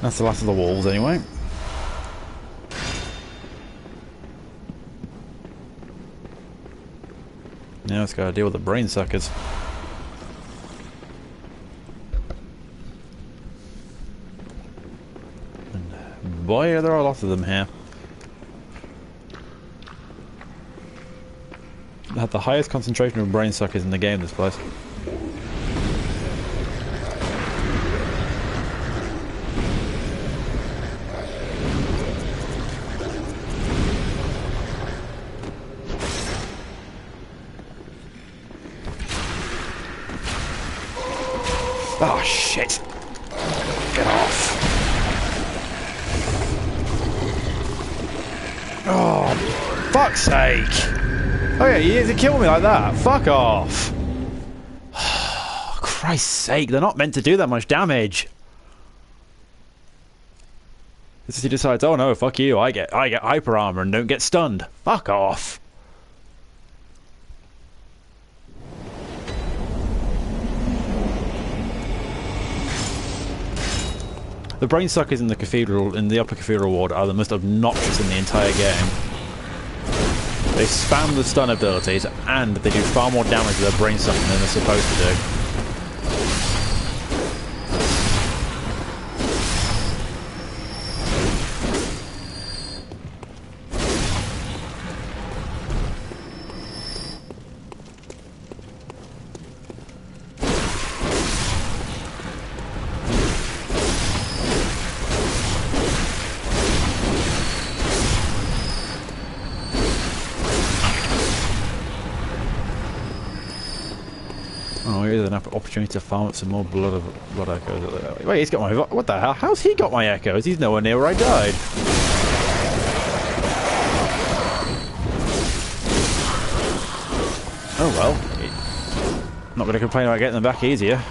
That's the last of the walls, anyway. Now it's got to deal with the brain suckers. And boy, there are lots of them here. They have the highest concentration of brain suckers in the game, this place. Oh shit! Get off! Oh, fuck's sake! Oh yeah, you need to kill me like that. Fuck off! Christ's sake, they're not meant to do that much damage. This is he decides, oh no, fuck you, I get hyper armor and don't get stunned. Fuck off! The brain suckers in the cathedral, in the upper cathedral ward, are the most obnoxious in the entire game. They spam the stun abilities, and they do far more damage with their brain sucking than they're supposed to do. Oh, here's an opportunity to farm up some more blood echoes. Wait, he's got my... What the hell? How's he got my echoes? He's nowhere near where I died. Oh well. Not going to complain about getting them back easier.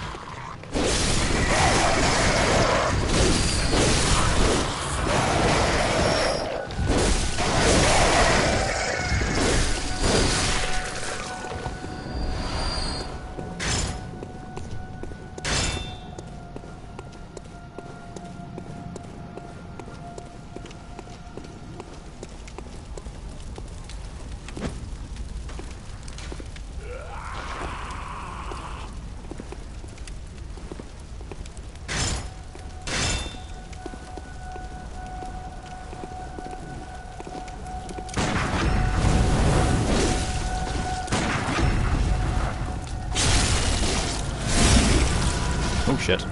Oh shit.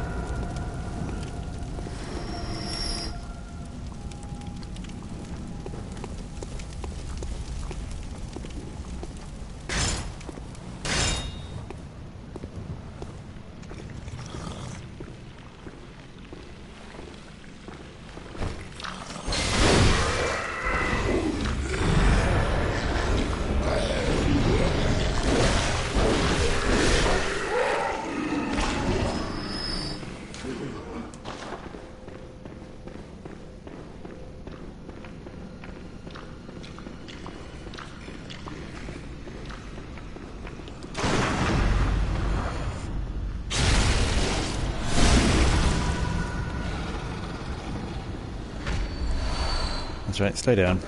That's right, stay down.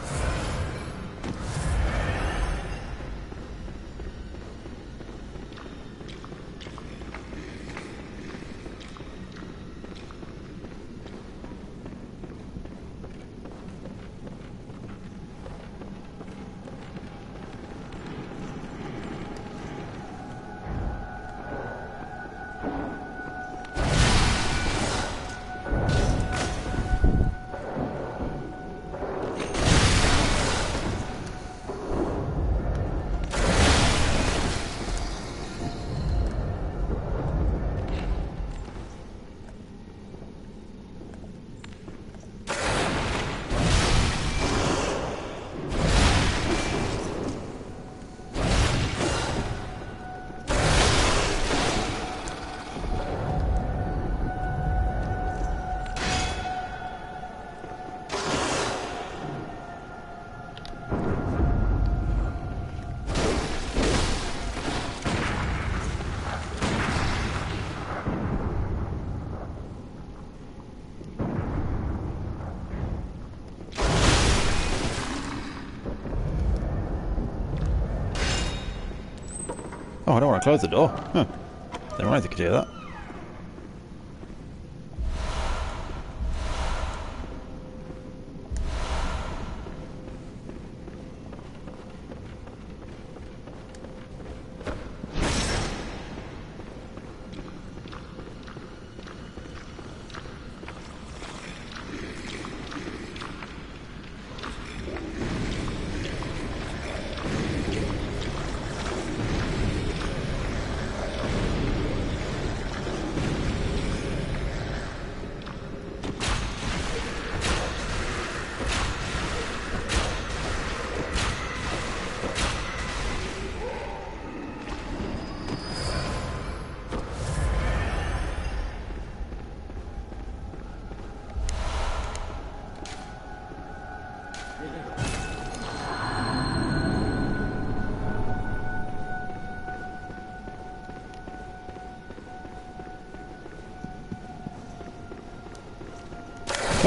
Oh, I don't want to close the door. Huh. Didn't realize I could do that.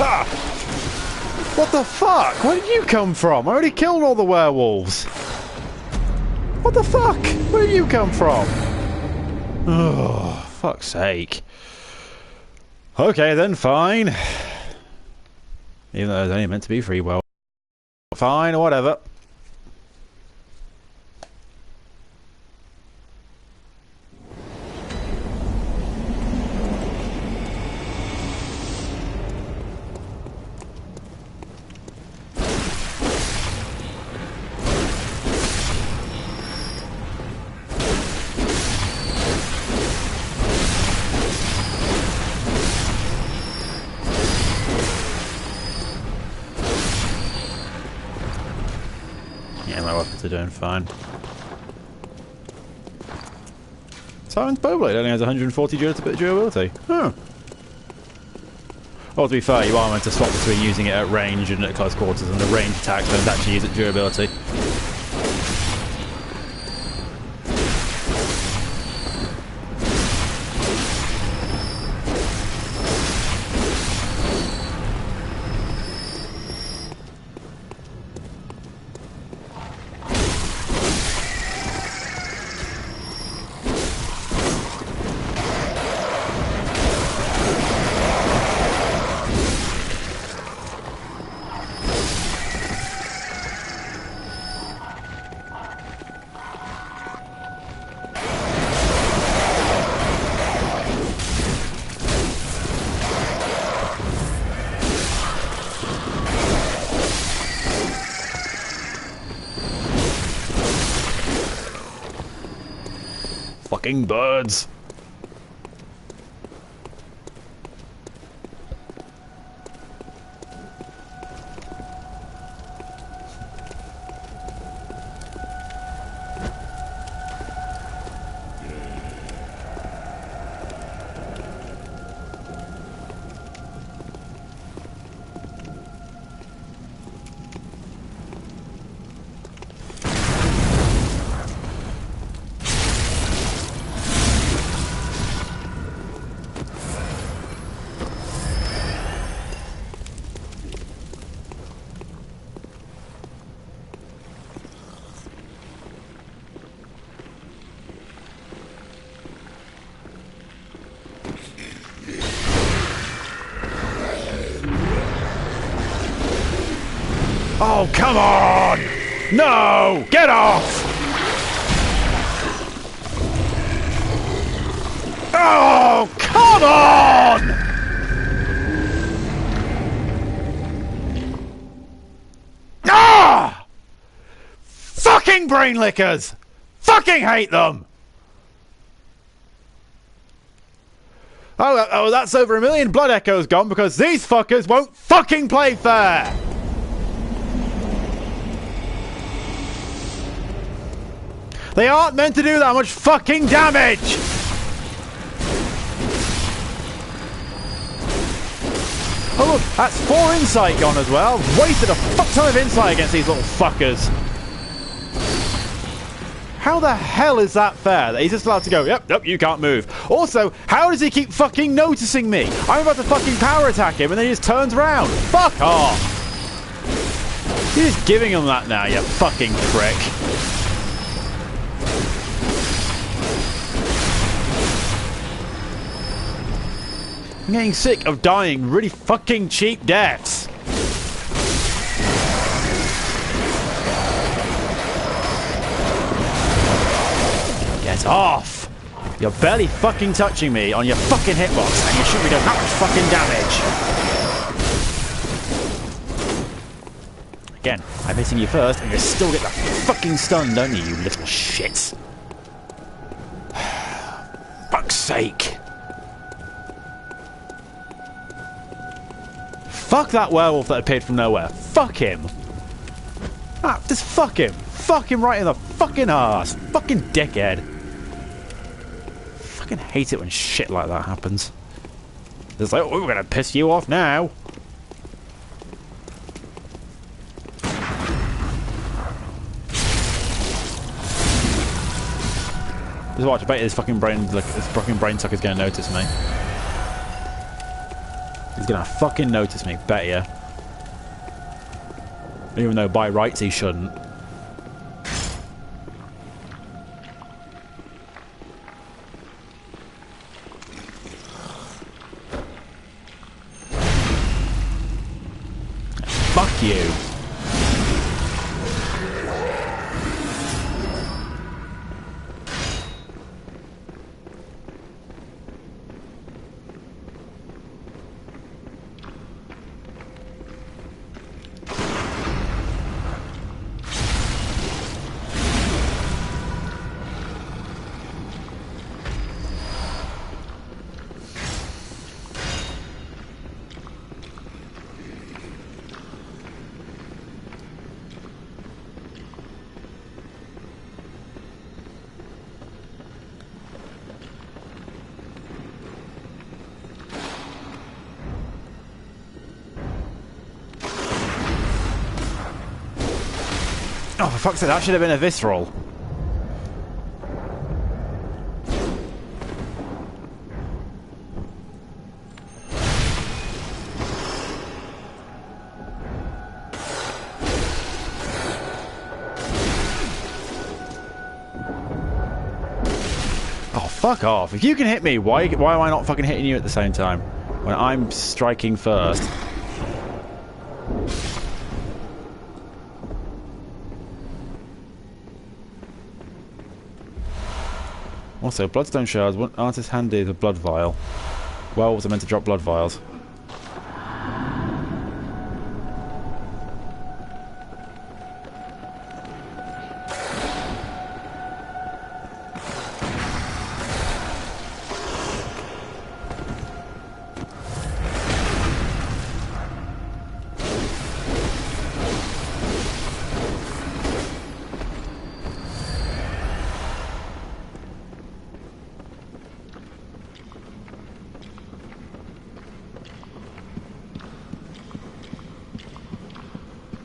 Ah! What the fuck? Where did you come from? I already killed all the werewolves. What the fuck? Where did you come from? Oh, fuck's sake. Okay then, fine. Even though it was only meant to be free will. Fine, or whatever. Yeah, my weapons are doing fine. Siren's Bowblade only has 140 durability. Huh. Well, to be fair, you are meant to swap between using it at range and at close quarters, and the range attacks don't actually use it durability. Fucking birds. Oh, come on! No! Get off! Oh, come on! Ah! Fucking brain lickers! Fucking hate them! Oh, that's over 1 million blood echoes gone because these fuckers won't fucking play fair! They aren't meant to do that much fucking damage! Oh look, that's 4 insight gone as well. Wasted a fuck ton of insight against these little fuckers. How the hell is that fair? That he's just allowed to go, yep, you can't move. Also, how does he keep fucking noticing me? I'm about to fucking power attack him and then he just turns around. Fuck off! You're just giving him that now, you fucking prick. I'm getting sick of dying really fucking cheap deaths. Get off! You're barely fucking touching me on your fucking hitbox, and you shouldn't be doing that much fucking damage. Again, I'm hitting you first, and you still get that fucking stun, don't you, you little shit? Fuck's sake. Fuck that werewolf that appeared from nowhere. Fuck him. Ah, just fuck him. Fuck him right in the fucking arse. Fucking dickhead. Fucking hate it when shit like that happens. It's like, oh, we're gonna piss you off now. Just watch, I bet this fucking brain sucker's gonna notice me. He's gonna fucking notice me, bet ya. Even though by rights he shouldn't. Fuck you. Oh, for fuck's sake, that should have been a visceral. Oh, fuck off. If you can hit me, why am I not fucking hitting you at the same time? When I'm striking first. Also, bloodstone shards aren't as handy as a blood vial. Werewolves are meant to drop blood vials.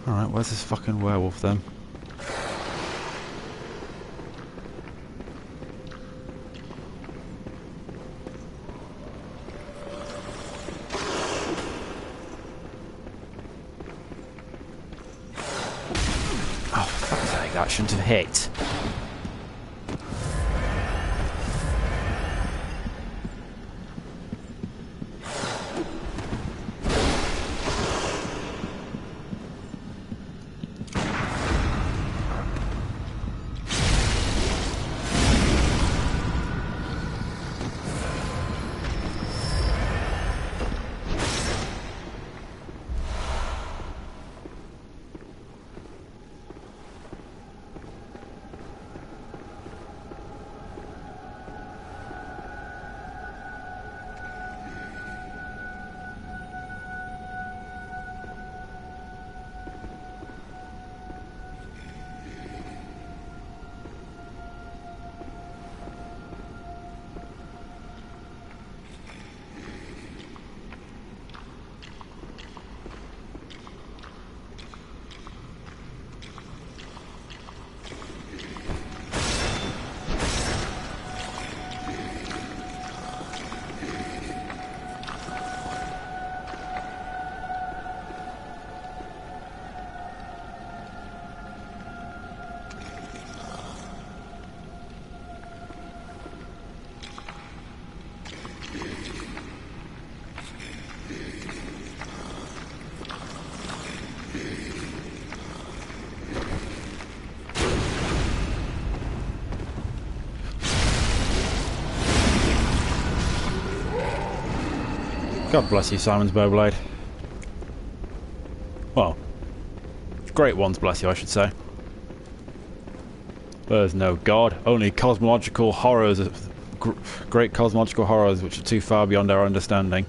Alright, where's this fucking werewolf then? Oh, for fuck's sake, that shouldn't have hit. God bless you, Simon's Bowblade. Well, great ones bless you, I should say. There's no God, only cosmological horrors, great cosmological horrors which are too far beyond our understanding.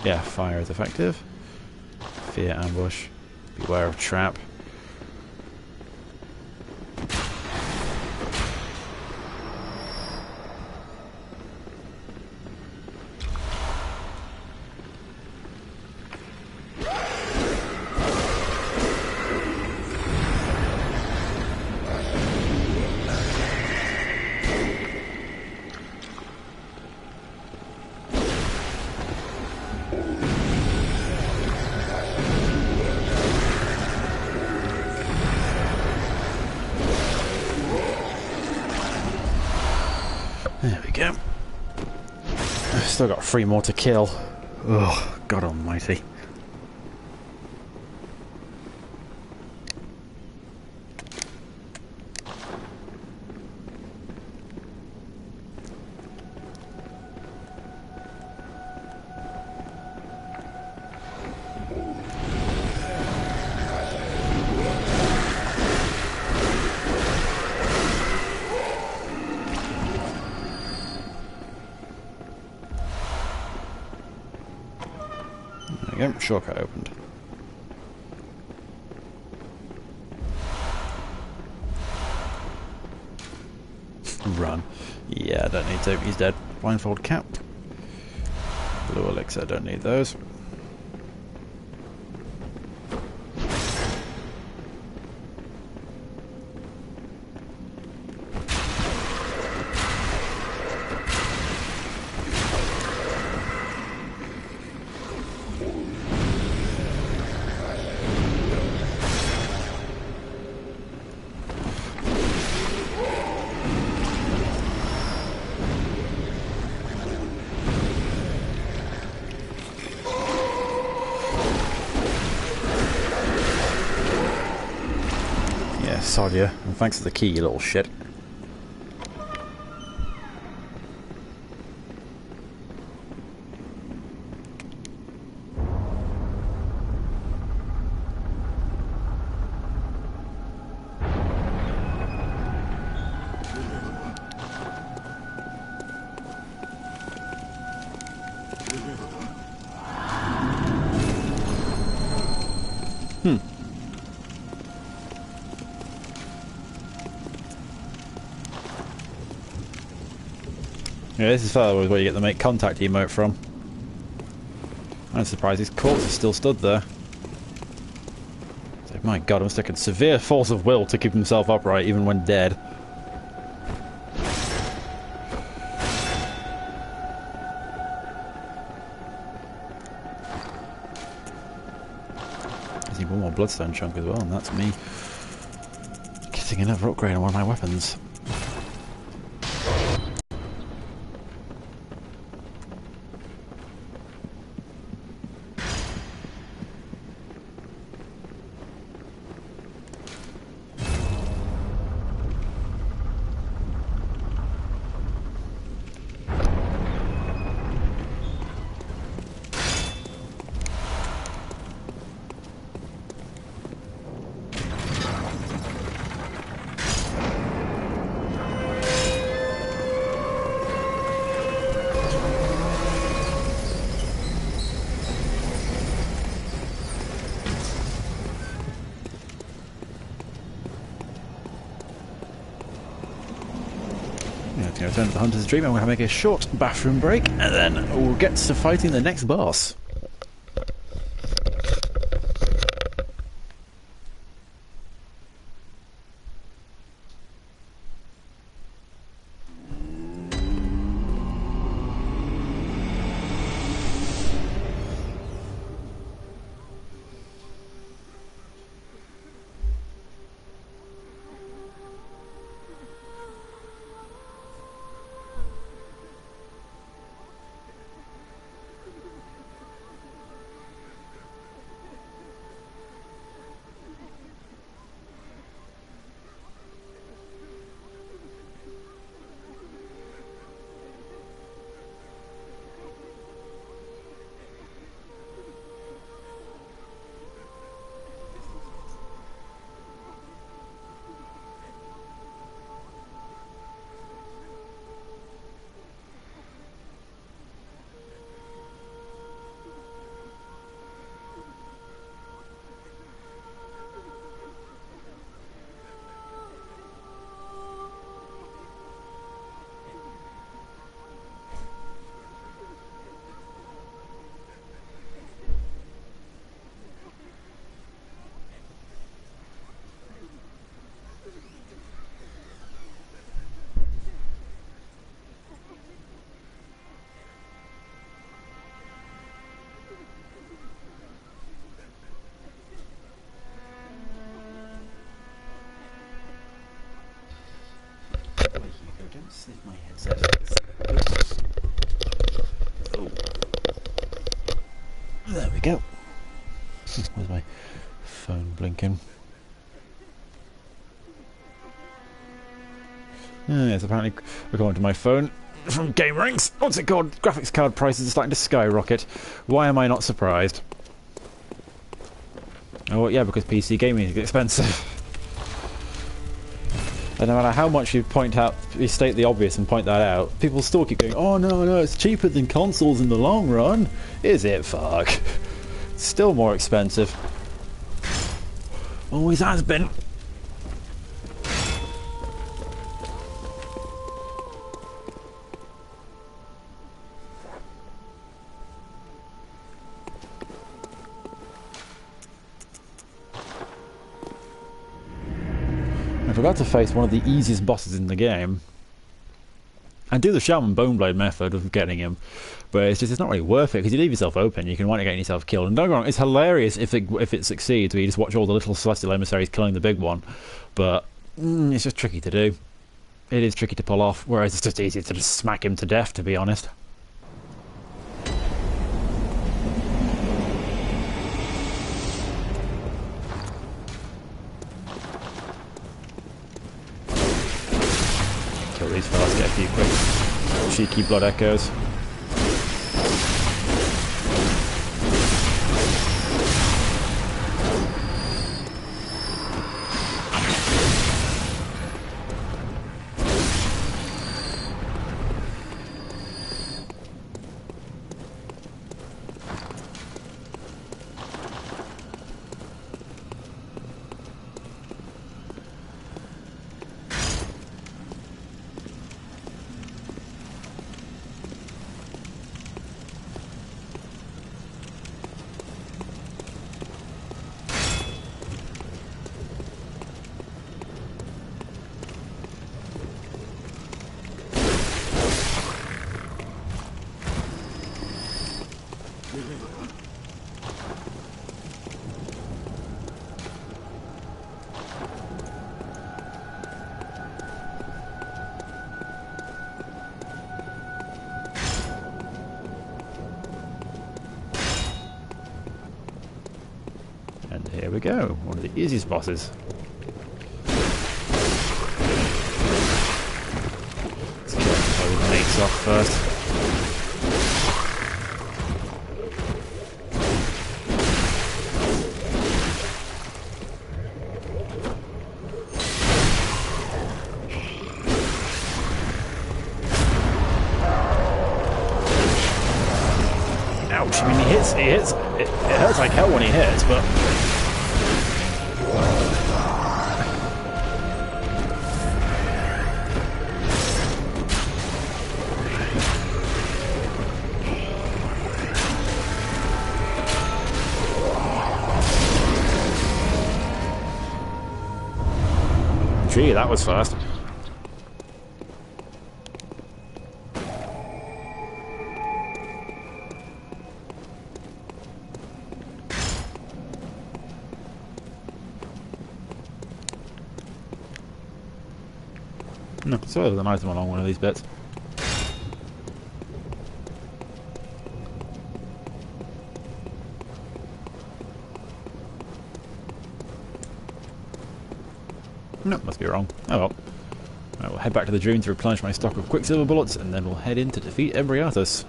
Yeah, fire is effective. Fear ambush. Beware of trap. There we go. I've still got 3 more to kill. Oh, God almighty. There we go, shortcut opened. Run. Yeah, I don't need to. He's dead. Blindfold cap. Blue elixir, don't need those. Sod you, and thanks for the key, you little shit. Yeah, this is further where you get the make contact emote from. I'm surprised his corpse is still stood there. So, my God, it must have taken severe force of will to keep himself upright even when dead. I need one more bloodstone chunk as well, and that's me getting another upgrade on one of my weapons. to return to the Hunter's Dream, and we're going to make a short bathroom break, and then we'll get to fighting the next boss. Oh. There we go. Where's my phone blinking? Yes, apparently according to my phone from Game Ranks, what's it called? Graphics card prices are starting to skyrocket. Why am I not surprised? Oh yeah, because PC gaming is expensive. And no matter how much you state the obvious and point that out, people still keep going, oh no, it's cheaper than consoles in the long run. Is it? Fuck. It's still more expensive. Always has been. If we're about to face one of the easiest bosses in the game, and do the Shaman Boneblade method of getting him, but it's not really worth it because you leave yourself open, you can wind up getting yourself killed. And don't get me wrong, it's hilarious if it succeeds, where you just watch all the little celestial emissaries killing the big one, but it's just tricky to do. It is tricky to pull off, whereas it's just easier to just smack him to death, to be honest. Kill these fellas, get a few quick cheeky blood echoes. And here we go, one of the easiest bosses. Let's get those mates off first. Ouch, I mean he hits, it hurts like hell when he hits, but... Gee, that was fast. No, so there's an item along one of these bits. No, must be wrong. Oh well. I will head back to the Dream to replenish my stock of Quicksilver bullets, and then we'll head in to defeat Embriatus.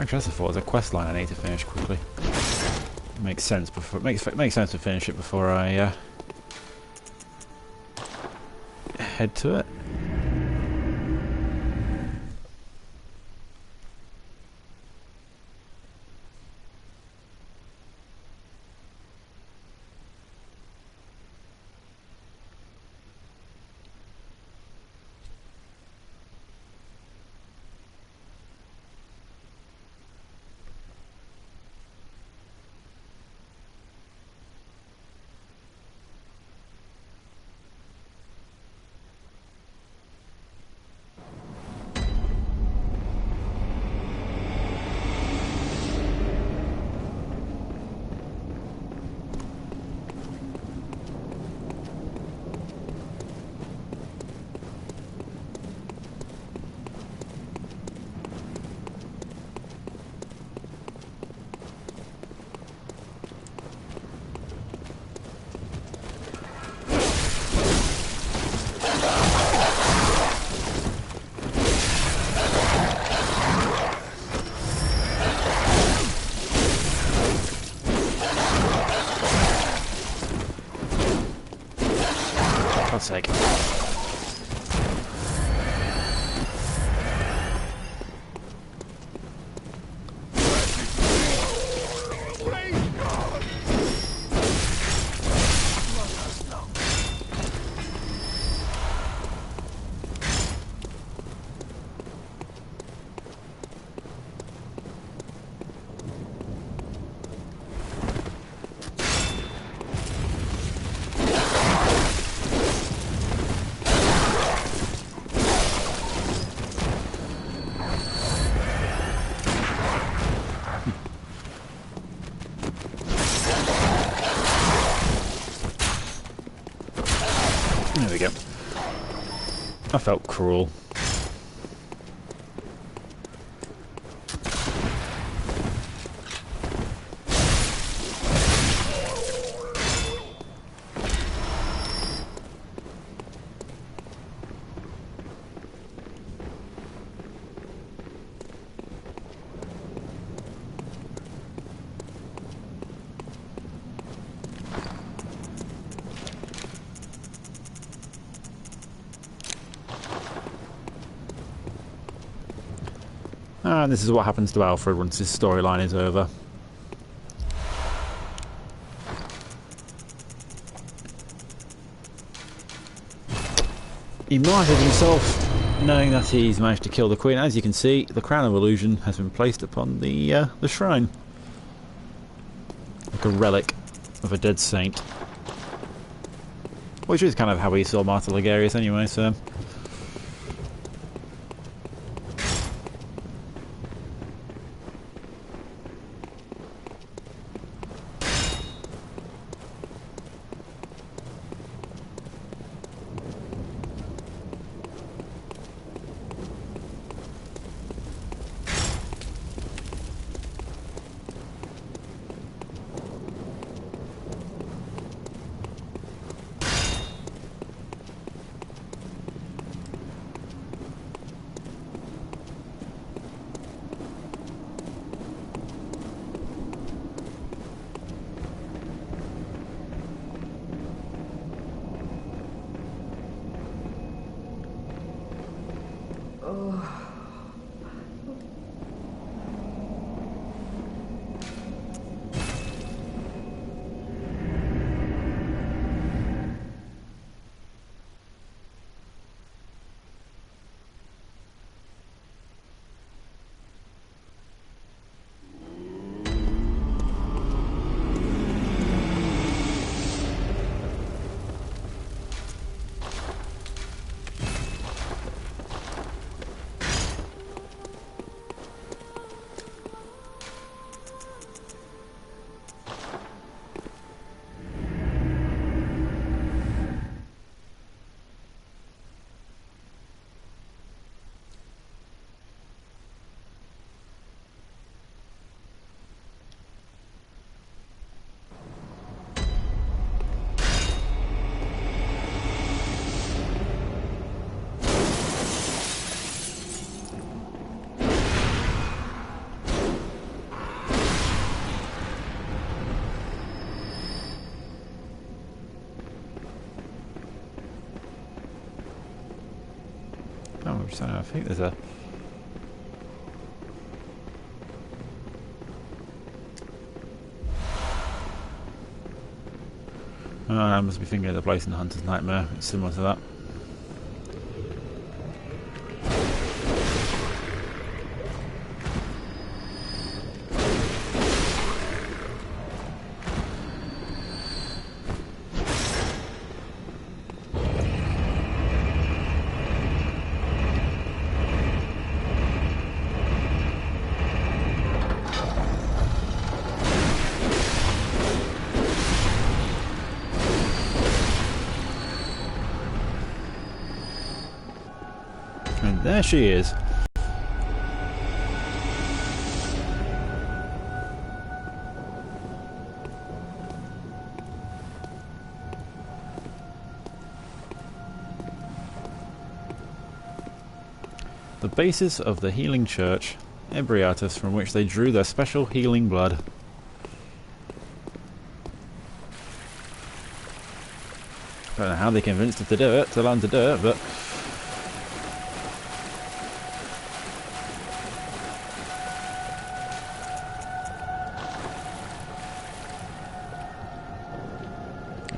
Actually, that's a thought. There's a quest line I need to finish quickly. Makes sense before makes sense to finish it before I head to it. God's sake. There we go. I felt cruel. And this is what happens to Alfred once his storyline is over. He martyred himself, knowing that he's managed to kill the Queen. As you can see, the Crown of Illusion has been placed upon the shrine, like a relic of a dead saint. Which is kind of how we saw Martyr Ligarius anyway, so... I think there's a... Oh, I must be thinking of the place in Hunter's Nightmare. It's similar to that. And there she is. The basis of the healing church, Ebriatus, from which they drew their special healing blood. don't know how they convinced her to do it, to learn to do it, but...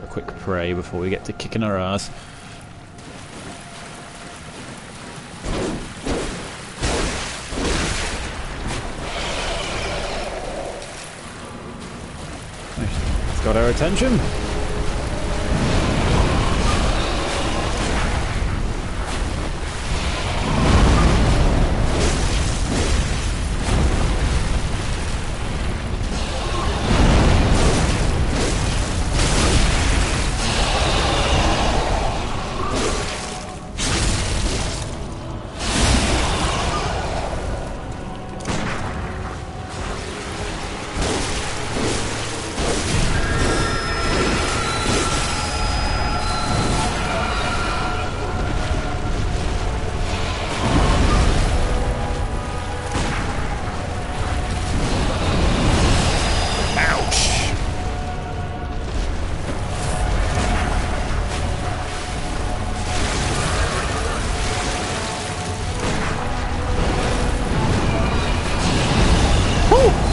A quick pray before we get to kicking her ass. It's got our attention.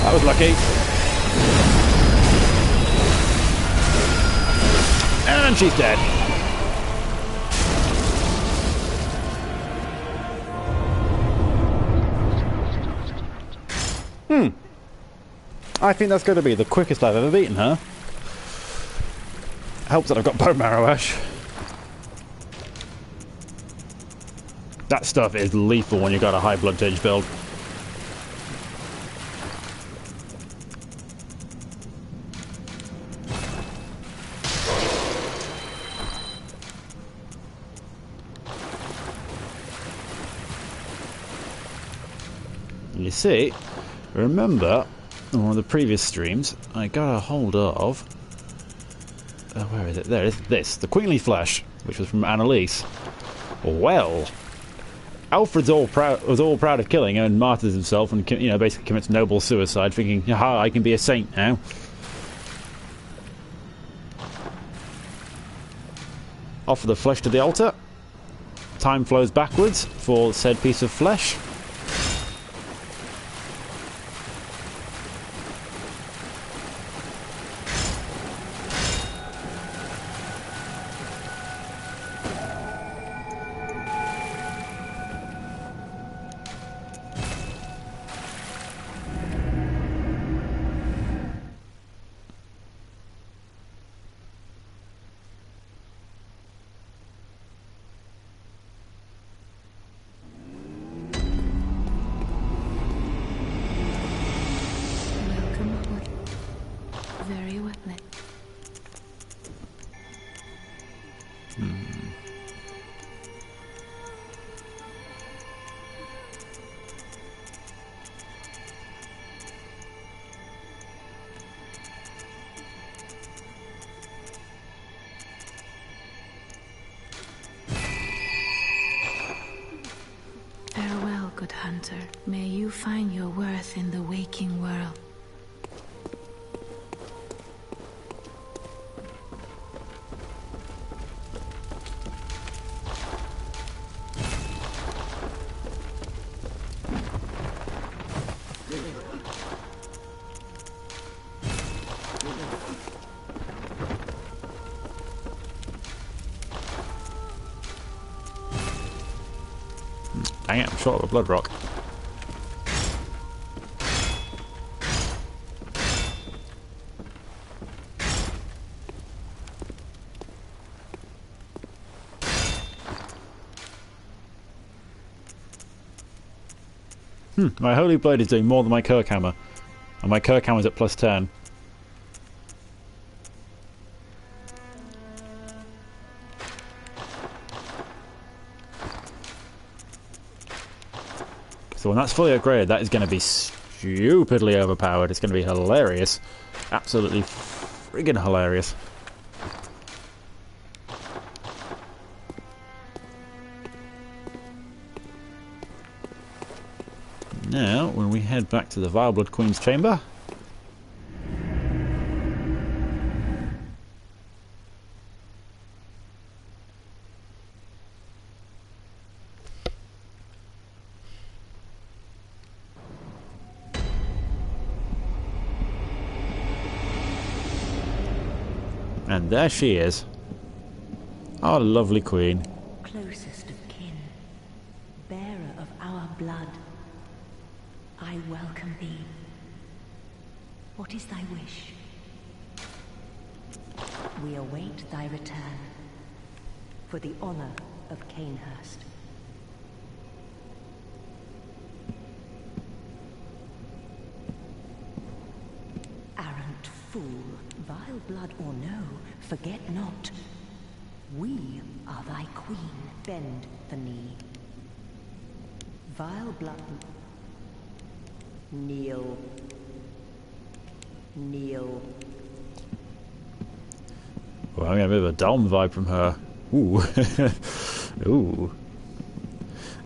That was lucky. And she's dead. I think that's going to be the quickest I've ever beaten her. Helps that I've got bone marrow ash. That stuff is lethal when you've got a high blood change build. You see, remember, on one of the previous streams, I got a hold of... where is it? There, it's this. The Queenly Flesh, which was from Annalise. Well, Alfred's was all proud of killing her and martyrs himself and, you know, basically commits noble suicide, thinking, aha, I can be a saint now. Offer the flesh to the altar. Time flows backwards for said piece of flesh. Very well lit. Farewell, good hunter. May you find your worth in the waking world. Dang it, I'm short of a blood rock. My Holy Blade is doing more than my Kirk Hammer. And my Kirk Hammer's at +10. So when that's fully upgraded, that is going to be stupidly overpowered. It's going to be hilarious. Absolutely friggin' hilarious. Now, when we head back to the Vileblood Queen's chamber... And there she is. Our lovely queen. Closest of kin, bearer of our blood, I welcome thee. What is thy wish? We await thy return for the honor of Canehurst. Arrant fool, vile blood or no, forget not. We are thy queen. Bend the knee. Vile blood. Kneel. Kneel. Well, I'm getting a bit of a Dom vibe from her. Ooh. Ooh.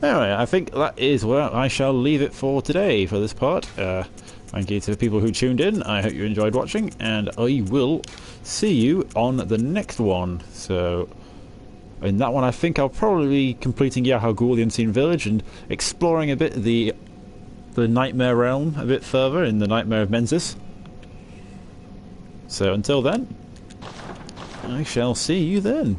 Anyway, I think that is where I shall leave it for today, for this part. Thank you to the people who tuned in. I hope you enjoyed watching, and I will see you on the next one. So, in that one, I think I'll probably be completing Yahal Ghul, the Unseen Village, and exploring a bit the Nightmare Realm a bit further in the Nightmare of Mensis. So, until then, I shall see you then.